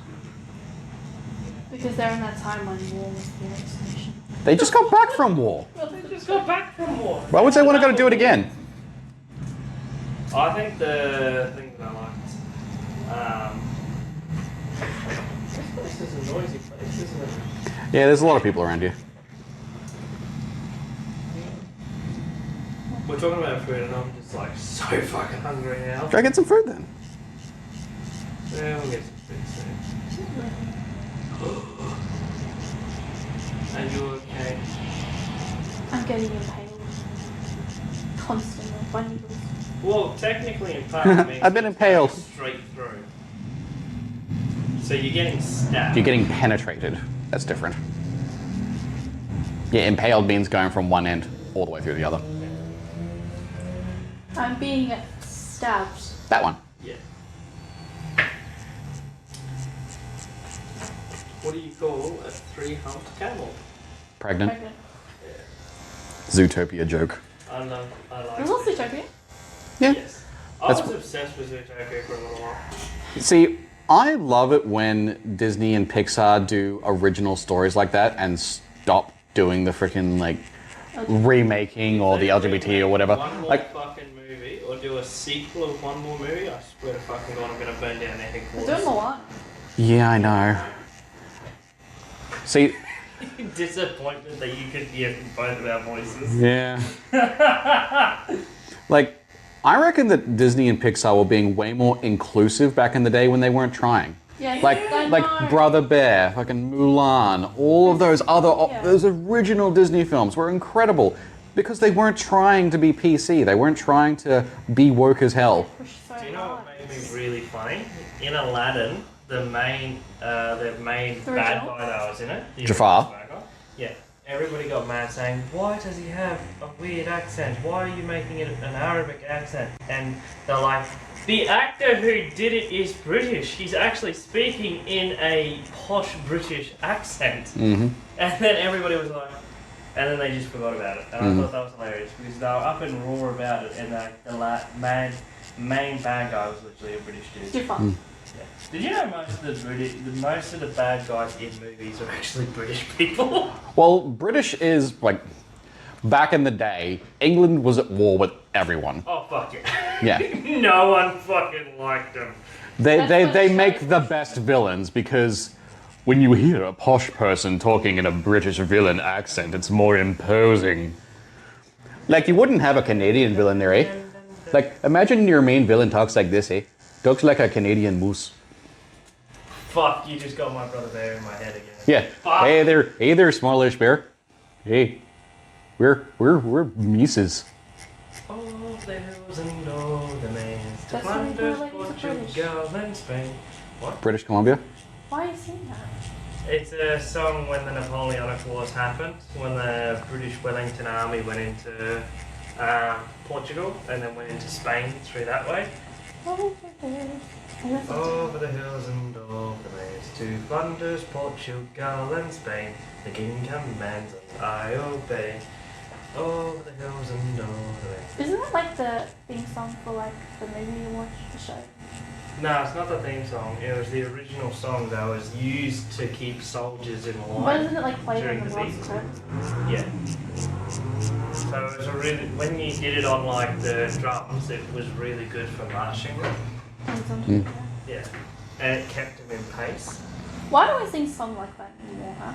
B: Because they're in that time when war was the extinction.
D: They just got back from war.
C: Well, they just got back from war.
D: Why would they want to go to do it again?
C: I think the thing that I liked. This is a noisy place, isn't it?
D: Yeah, there's a lot of people around here.
C: We're talking about food, and I'm just like so fucking hungry now.
D: Go get some food then.
C: Yeah, we'll get some food soon. And you okay?
B: I'm getting impaled. Constantly by needles.
C: Well, technically, impaled means
D: I've been impaled.
C: straight through. So you're getting stabbed.
D: You're getting penetrated. That's different. Yeah, impaled means going from one end all the way through the other.
B: I'm being stabbed.
D: That one.
C: Yeah. What do you call a three-humped camel?
D: Pregnant.
B: Pregnant.
D: Zootopia joke.
C: I like
B: There's also Zootopia.
D: Yeah.
C: Yes. I
D: That's
C: was obsessed with Zootopia for a little while.
D: See, I love it when Disney and Pixar do original stories like that and stop doing the freaking like remaking or the LGBT or whatever.
C: One more
D: Like,
C: fucking movie, or do a sequel of one more movie, I swear to fucking God, I'm gonna burn down their
B: They're
C: headquarters.
B: doing Moana.
D: yeah, I know. See,
C: Disappointment that you could hear both of our voices.
D: yeah. Like, I reckon that Disney and Pixar were being way more inclusive back in the day when they weren't trying.
B: Yeah,
D: Like
B: I
D: like
B: know.
D: Brother Bear, fucking Mulan, all of those other
B: Yeah.
D: those original Disney films were incredible because they weren't trying to be PC. They weren't trying to be woke as hell.
B: Push so
C: Do you know
B: hard.
C: what made me really funny? In Aladdin, the main bad
B: original?
C: guy that was in it, the
D: Jafar.
C: original bad guy, yeah, everybody got mad saying, why does he have a weird accent? Why are you making it an Arabic accent? And they're like, the actor who did it is British. He's actually speaking in a posh British accent.
D: Mm-hmm.
C: And then everybody was like, and then they just forgot about it. And I thought that was hilarious because they were up and raw about it, and main bad guy was literally a British dude.
B: Jafar.
C: Yeah. Did you know most of the bad guys in movies are actually British people?
D: Well, British is like back in the day, England was at war with everyone.
C: Oh fuck yeah!
D: Yeah.
C: No one fucking liked them.
D: They make the best villains because when you hear a posh person talking in a British villain accent, it's more imposing. Like, you wouldn't have a Canadian villain there, eh? Like, imagine your main villain talks like this, eh? Talks like a Canadian moose.
C: Fuck! You just got my brother Bear in my head again.
D: Yeah.
C: Fuck.
D: Hey there, smallish bear. Hey, we're Mises.
C: All the hills and all the lands, to
B: That's what we
C: Flanders,
B: call it, it's a
C: Portugal, and Spain. What?
D: British Columbia.
B: Why are you saying that?
C: It's a song when the Napoleonic Wars happened, when the British Wellington Army went into Portugal and then went into Spain through that way. Over the hills and all the lands, to Flanders, Portugal, and Spain, the king commands and I obey. Over the hills and all the lands.
B: Isn't that like the theme song for like the movie you watch, the show?
C: No, it's not the theme song. It was the original song that was used to keep soldiers in
B: But
C: line.
B: isn't it like played
C: During
B: on the
C: the
B: World
C: season.
B: Cup?
C: Yeah. So it was a really, when you did it on like the drums, it was really good for marching. Yeah. And it kept them in pace.
B: Why do I sing songs like that anymore, huh?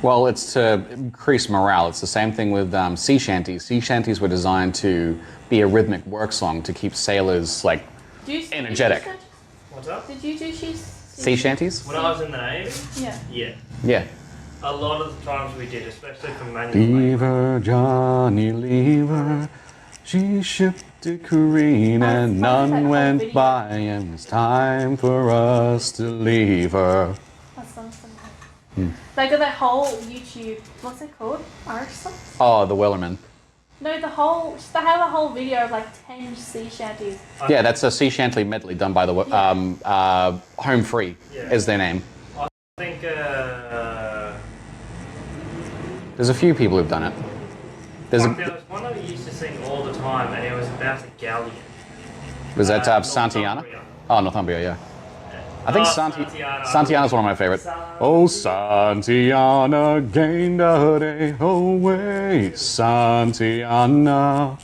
D: Well, it's to increase morale. It's the same thing with sea shanties. Sea shanties were designed to be a rhythmic work song to keep sailors like
B: Do you
D: energetic.
C: What's up?
B: Did you do
D: Sea shanties?
C: When I was in the Navy,
B: Yeah.
C: yeah.
D: Yeah.
C: A lot of the times we did, especially for manual labor.
D: Leave her, Johnny, leave her. She shipped a careen and none went by, and it's time for us to leave her.
B: That sounds funny. They got that whole YouTube, what's it called? Irish song?
D: Oh, the Wellerman.
B: No, they have a whole video of like 10 sea shanties.
D: Yeah, that's a sea shanty medley done by the Home Free
C: Yeah.
D: is their name.
C: I think,
D: There's a few people who've done it. There's
C: there was one that we used to sing all the time, and it was about a galleon.
D: was that Santiana?
C: Northumbria.
D: Oh, Northumbria, yeah. I think
C: Santiana.
D: Santiana's one of my favorite. Oh, Santiana gained a day away, Santiana.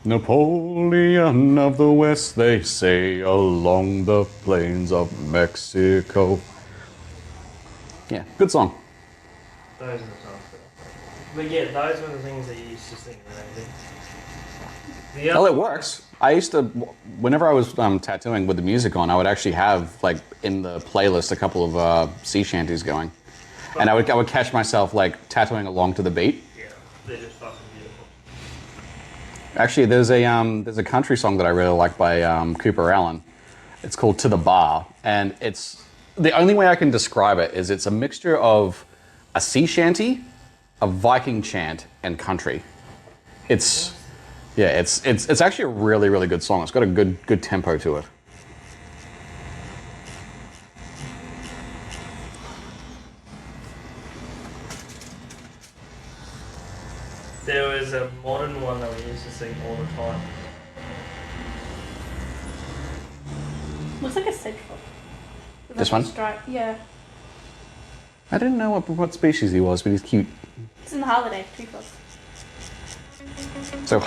D: Napoleon of the West, they say, along the plains of Mexico. Yeah, good song.
C: Those are the songs. But yeah, those were the things that you used to sing.
D: Well, it works. I used to, whenever I was tattooing with the music on, I would actually have, like, in the playlist a couple of sea shanties going. And I would catch myself, like, tattooing along to the beat.
C: Yeah, they're just fucking beautiful.
D: Actually, there's a country song that I really like by Cooper Allen. It's called To the Bar. And it's, the only way I can describe it is it's a mixture of a sea shanty, a Viking chant, and country. It's actually a really, really good song. It's got a good tempo to it.
C: There was a modern one that we used to sing all the time.
B: Looks like a sedge frog.
D: This one?
B: Stripe. Yeah.
D: I didn't know what species he was, but he's cute.
B: It's in the holiday. Tree frog.
D: So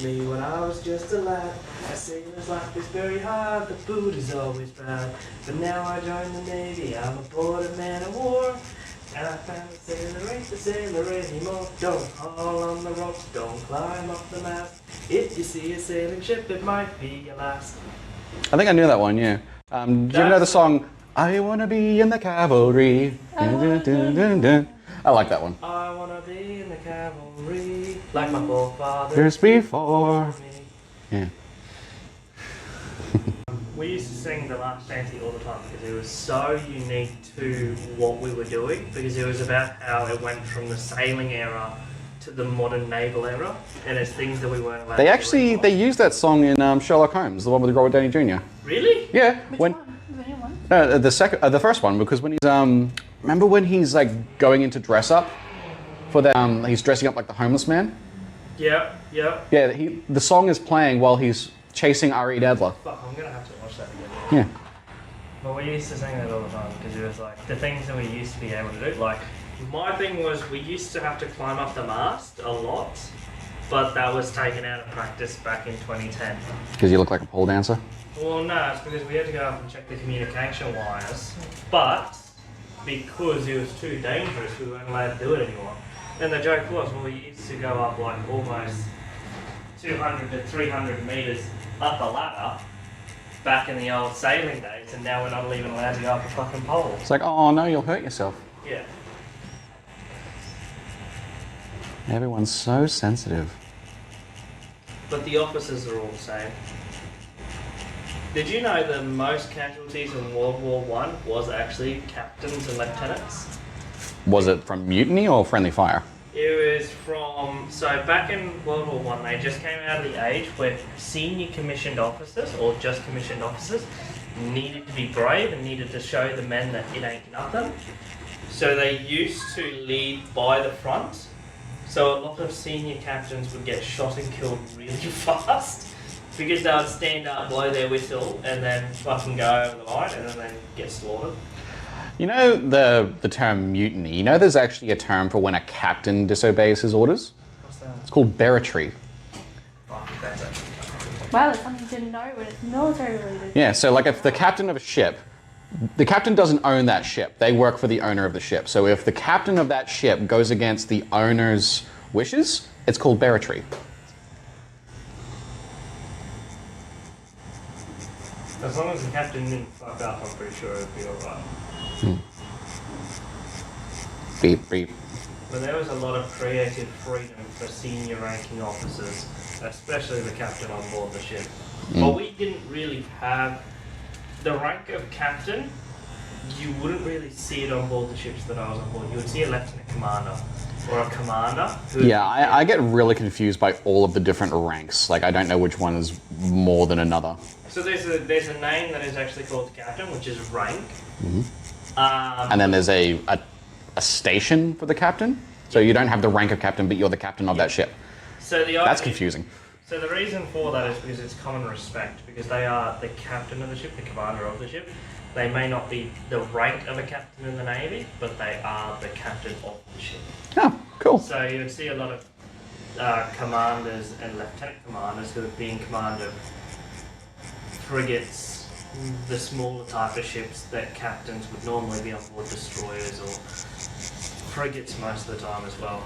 C: Me when I was just a lad, I sailor's life is very hard, the food is always bad. But now I joined the Navy, I'm aboard a man of war. And I found the sailor ain't the sailor anymore. Don't haul on the rope, don't climb up the mast. If you see a sailing ship, it might be your last.
D: I think I knew that one, yeah. Do you ever know the song, I Wanna Be in the Cavalry? Dun, dun, dun, dun. I like that one.
C: I wanna be in the cavalry, like my forefathers
D: There's before. Yeah.
C: We used to sing The Last Shanty all the time because it was so unique to what we were doing, because it was about how it went from the sailing era to the modern naval era, and it's things that we weren't allowed to do anymore.
D: They used that song in Sherlock Holmes, the one with Robert Downey Jr.
C: Really?
D: Yeah.
B: Which
D: when
B: one? The new one?
D: No, the first one, because when he's remember when he's like going into dress up for the he's dressing up like the homeless man.
C: Yep.
D: Yeah, the song is playing while he's chasing R.E. Adler.
C: Fuck, I'm gonna have to watch that again.
D: Yeah.
C: But we used to sing that all the time because it was like the things that we used to be able to do. Like my thing was we used to have to climb up the mast a lot, but that was taken out of practice back in 2010.
D: Because you look like a pole dancer.
C: Well, no, it's because we had to go up and check the communication wires, but because it was too dangerous, we weren't allowed to do it anymore. And the joke was, well, we used to go up like almost 200 to 300 meters up a ladder back in the old sailing days, and now we're not even allowed to go up a fucking pole.
D: It's like, oh no, you'll hurt yourself.
C: Yeah.
D: Everyone's so sensitive.
C: But the officers are all the same. Did you know the most casualties in World War I was actually captains and lieutenants?
D: Was it from mutiny or friendly fire?
C: It was from, so back in World War One, they just came out of the age where senior commissioned officers, or just commissioned officers, needed to be brave and needed to show the men that it ain't nothing. So they used to lead by the front. So a lot of senior captains would get shot and killed really fast because they would stand up, blow their whistle, and then fucking go over the line, and then they'd get slaughtered.
D: You know the term mutiny. You know there's actually a term for when a captain disobeys his orders?
C: What's that?
D: It's called barratry.
C: Fuck, that's actually
B: Wow, that's something you didn't know, but it's military related.
D: Yeah, so like if the captain of a ship, the captain doesn't own that ship. They work for the owner of the ship. So if the captain of that ship goes against the owner's wishes, it's called barratry.
C: As long as the captain didn't fuck up, I'm pretty sure it'd be alright.
D: Beep, beep.
C: But there was a lot of creative freedom for senior ranking officers, especially the captain on board the ship. But we didn't really have the rank of captain. You wouldn't really see it on board the ships that I was on board. You would see a lieutenant commander or a commander.
D: Yeah, I get really confused by all of the different ranks. Like I don't know which one is more than another.
C: So there's a name that is actually called captain, which is rank.
D: And then there's a station for the captain. So you don't have the rank of captain, but you're the captain of that ship.
C: So the
D: That's
C: idea-
D: confusing.
C: So the reason for that is because it's common respect, because they are the captain of the ship, the commander of the ship. They may not be the rank of a captain in the Navy, but they are the captain of the ship.
D: Oh, cool.
C: So you would see a lot of commanders and lieutenant commanders who would be in command of frigates, the smaller type of ships that captains would normally be on board, destroyers or frigates most of the time as well.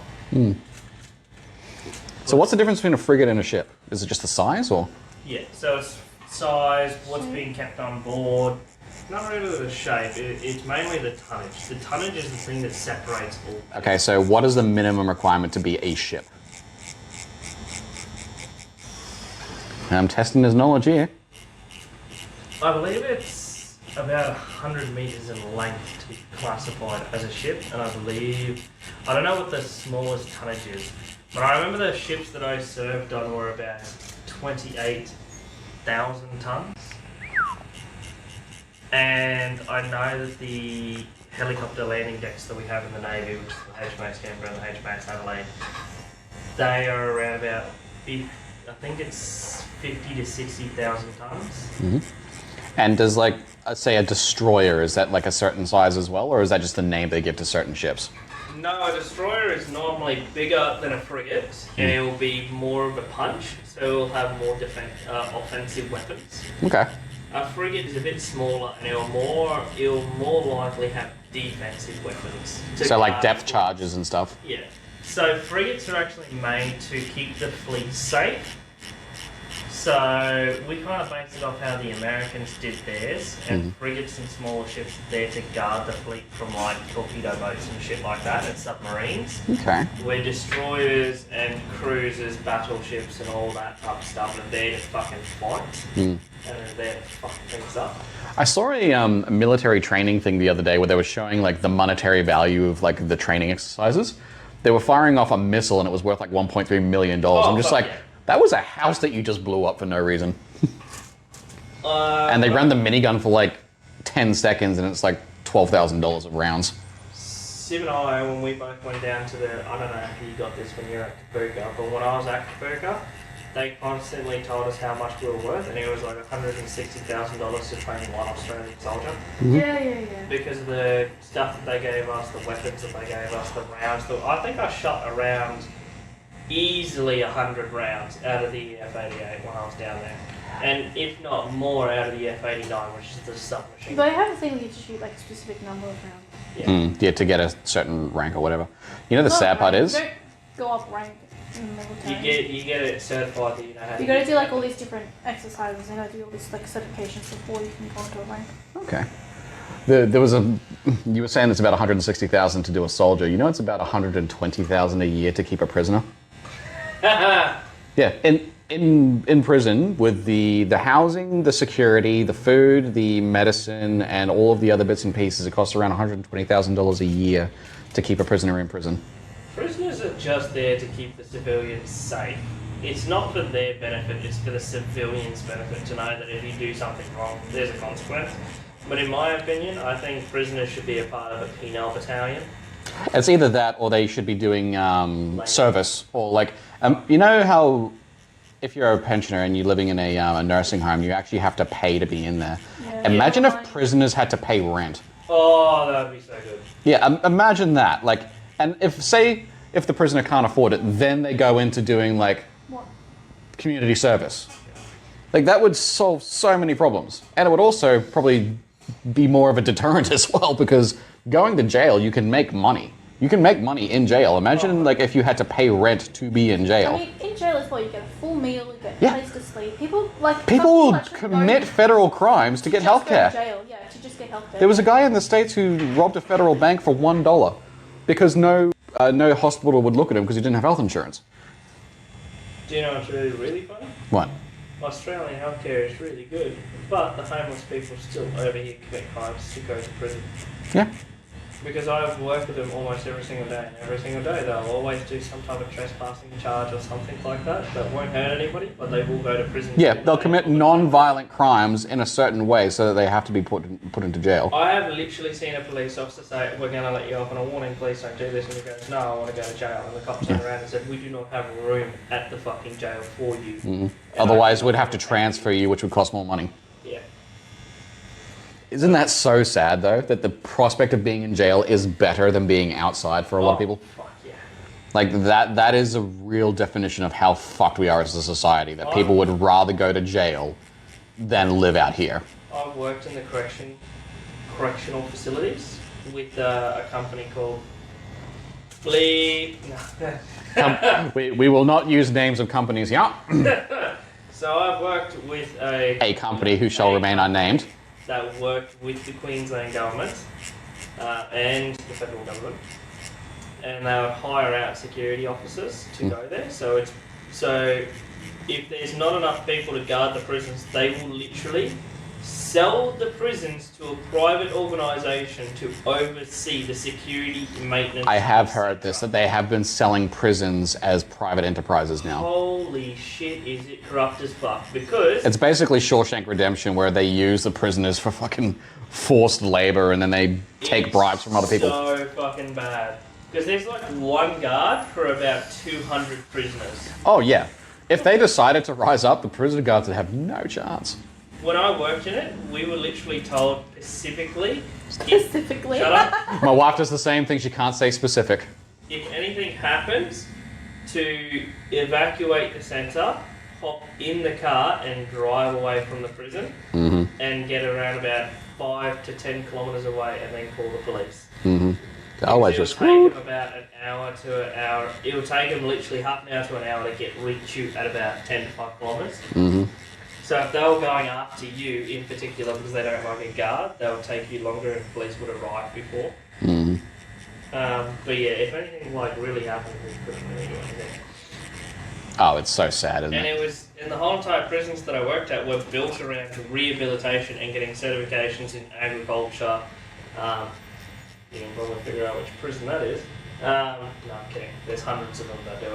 D: So what's the difference between a frigate and a ship? Is it just the size, or?
C: Yeah, so it's size, what's being kept on board. Not really the shape, it's mainly the tonnage. The tonnage is the thing that separates all.
D: Okay, so what is the minimum requirement to be a ship? I'm testing his knowledge here.
C: I believe it's about 100 metres in length to be classified as a ship, and I don't know what the smallest tonnage is, but I remember the ships that I served on were about 28,000 tonnes. And I know that the helicopter landing decks that we have in the Navy, which is the HMAS Canberra and the HMAS Adelaide, they are around about, I think it's 50 to 60,000 tonnes.
D: And does, like, say a destroyer, is that like a certain size as well, or is that just the name they give to certain ships?
C: No, a destroyer is normally bigger than a frigate, and it will be more of a punch, so it will have more offensive weapons.
D: Okay.
C: A frigate is a bit smaller, and it will more likely have defensive weapons.
D: So like depth charges and stuff?
C: Yeah. So frigates are actually made to keep the fleet safe. So we kind of based it off how the Americans did theirs, and frigates and smaller ships are there to guard the fleet from like torpedo boats and shit like that, and submarines.
D: Okay.
C: Where destroyers and cruisers, battleships and all that type of stuff are there to fucking fight, and they're there to fuck things up.
D: I saw a military training thing the other day where they were showing like the monetary value of like the training exercises. They were firing off a missile and it was worth like $1.3 million. I'm just like, that was a house that you just blew up for no reason. And they ran the minigun for like 10 seconds and it's like $12,000 of rounds.
C: Sim and I, when we both went down to I don't know if you got this when you were at Kapuka, but when I was at Kapuka, they constantly told us how much we were worth, and it was like $160,000 to train one Australian soldier.
B: Yeah.
C: Because of the stuff that they gave us, the weapons that they gave us, the rounds. I think I shot around easily 100 rounds out of the F-88 when I was down there. And if not more out of the F-89, which is the submachine.
B: But I have a thing that you shoot like a specific number of rounds.
C: Yeah.
D: Yeah, to get a certain rank or whatever. You know the
B: Not
D: sad part
B: rank,
D: is?
B: Don't go up rank in the military.
C: You get it certified that you know how to
B: You gotta
C: use
B: do like
C: it.
B: all these different exercises and gotta do all these like certifications before you can go into a rank.
D: Okay. There was you were saying it's about 160,000 to do a soldier. You know it's about 120,000 a year to keep a prisoner? Yeah, in prison with the housing, the security, the food, the medicine, and all of the other bits and pieces, it costs around $120,000 a year to keep a prisoner in prison.
C: Prisoners are just there to keep the civilians safe. It's not for their benefit, it's for the civilians' benefit to know that if you do something wrong, there's a consequence. But in my opinion, I think prisoners should be a part of a penal battalion.
D: It's either that or they should be doing service, or like, you know how if you're a pensioner and you're living in a nursing home, you actually have to pay to be in there.
B: Yeah.
D: Imagine if prisoners had to pay rent.
C: Oh, that would be so good.
D: Yeah, imagine that. Like, and if the prisoner can't afford it, then they go into doing like community service. Like that would solve so many problems, and it would also probably be more of a deterrent as well, because going to jail, you can make money. You can make money in jail. Imagine like if you had to pay rent to be in jail.
B: I mean, in jail is what you get a full meal, you get a place to sleep. People
D: People
B: actually
D: commit federal crimes to get
B: just go
D: healthcare.
B: to jail, yeah, to just get healthcare.
D: There was a guy in the States who robbed a federal bank for $1 because no hospital would look at him because he didn't have health insurance.
C: Do you know what's really funny?
D: What?
C: Australian healthcare is really good, but the homeless people still over here commit crimes to go to prison.
D: Yeah.
C: Because I've worked with them almost every single day. And every single day they'll always do some type of trespassing charge or something like that won't hurt anybody, but they will go to prison.
D: Yeah, they'll commit non-violent crimes in a certain way so that they have to be put into jail.
C: I have literally seen a police officer say, we're going to let you off on a warning, please don't do this. And he goes, no, I want to go to jail. And the cops turned around and said, we do not have room at the fucking jail for you.
D: Mm-hmm. Otherwise, we'd have to transfer you, which would cost more money.
C: Yeah.
D: Isn't that so sad, though, that the prospect of being in jail is better than being outside for a lot of people?
C: Fuck yeah.
D: Like, that is a real definition of how fucked we are as a society, that people would rather go to jail than live out here.
C: I've worked in the correctional facilities with a company called Bleep. No.
D: We will not use names of companies here.
C: So I've worked with
D: A company who shall remain unnamed.
C: That worked with the Queensland government and the federal government, and they would hire out security officers to go there. So if there's not enough people to guard the prisons, they will literally sell the prisons to a private organisation to oversee the security maintenance.
D: I have heard this, that they have been selling prisons as private enterprises now.
C: Holy shit, is it corrupt as fuck? Because
D: it's basically Shawshank Redemption, where they use the prisoners for fucking forced labour and then they take bribes from other people.
C: So fucking bad. Because there's like one guard for about 200 prisoners.
D: Oh yeah. If they decided to rise up, the prison guards would have no chance.
C: When I worked in it, we were literally told specifically...
B: Specifically?
C: Shut up.
D: My wife does the same thing, she can't say specific.
C: If anything happens, to evacuate the centre, hop in the car and drive away from the prison, and get around about 5 to 10 kilometres away and then call the police.
D: Otherwise you're
C: It would take
D: screwed.
C: them about an hour to an hour. It would take them literally half an hour to an hour to reach you at about 10 to 5 kilometres. So if they were going after you in particular because they don't like a guard, they would take you longer and police would arrive before. But yeah, if anything like really happened, we couldn't really do anything.
D: Oh, it's so sad, isn't
C: And
D: it?
C: it was, and the whole entire prisons that I worked at were built around rehabilitation and getting certifications in agriculture. You can probably figure out which prison that is. No, I'm kidding. There's hundreds of them that do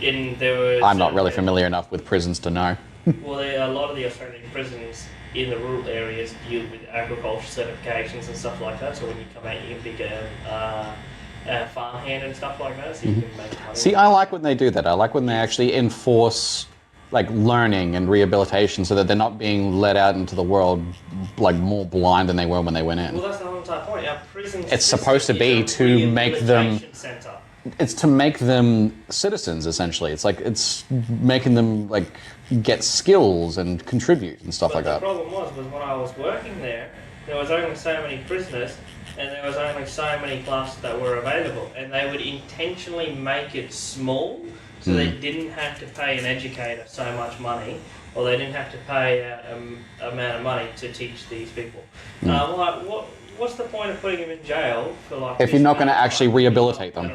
C: it.
D: I'm not really familiar enough with prisons to know.
C: Well, a lot of the Australian prisons in the rural areas deal with agriculture certifications and stuff like that. So when you come out, you can pick a farmhand and stuff like that, so you can make money.
D: See, I like when they do that. I like when they actually enforce like learning and rehabilitation so that they're not being let out into the world like more blind than they were when they went in.
C: Well, that's the whole entire point. Our prison
D: It's supposed to be to make them...
C: Center.
D: It's to make them citizens, essentially. It's like, it's making them like get skills and contribute and stuff like that.
C: The problem was when I was working there was only so many prisoners and there was only so many classes that were available, and they would intentionally make it small so they didn't have to pay an educator so much money, or they didn't have to pay an amount of money to teach these people. What's the point of putting them in jail for like...
D: If you're not going to actually rehabilitate them.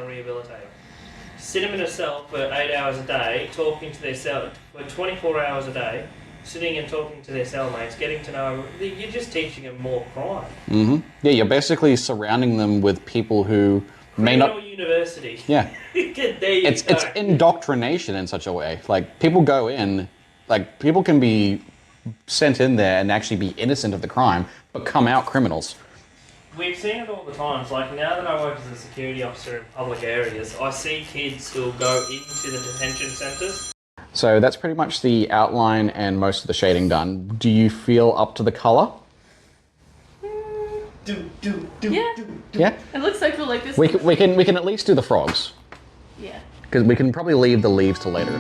C: Sit them in a cell for 8 hours a day, talking to their cell for 24 hours a day, sitting and talking to their cellmates, getting to know them. You're just teaching them more crime.
D: Yeah, you're basically surrounding them with people who may not...
C: Criminal university.
D: Yeah.
C: It's
D: It's indoctrination in such a way. Like, people go in, like, people can be sent in there and actually be innocent of the crime, but come out criminals.
C: We've seen it all the times. Like, now that I work as a security officer in public areas, I see kids who'll go into the detention centres.
D: So that's pretty much the outline and most of the shading done. Do you feel up to the colour?
B: Yeah.
D: Yeah?
B: It looks so cool. Like this.
D: We can at least do the frogs.
B: Yeah.
D: Because we can probably leave the leaves till later.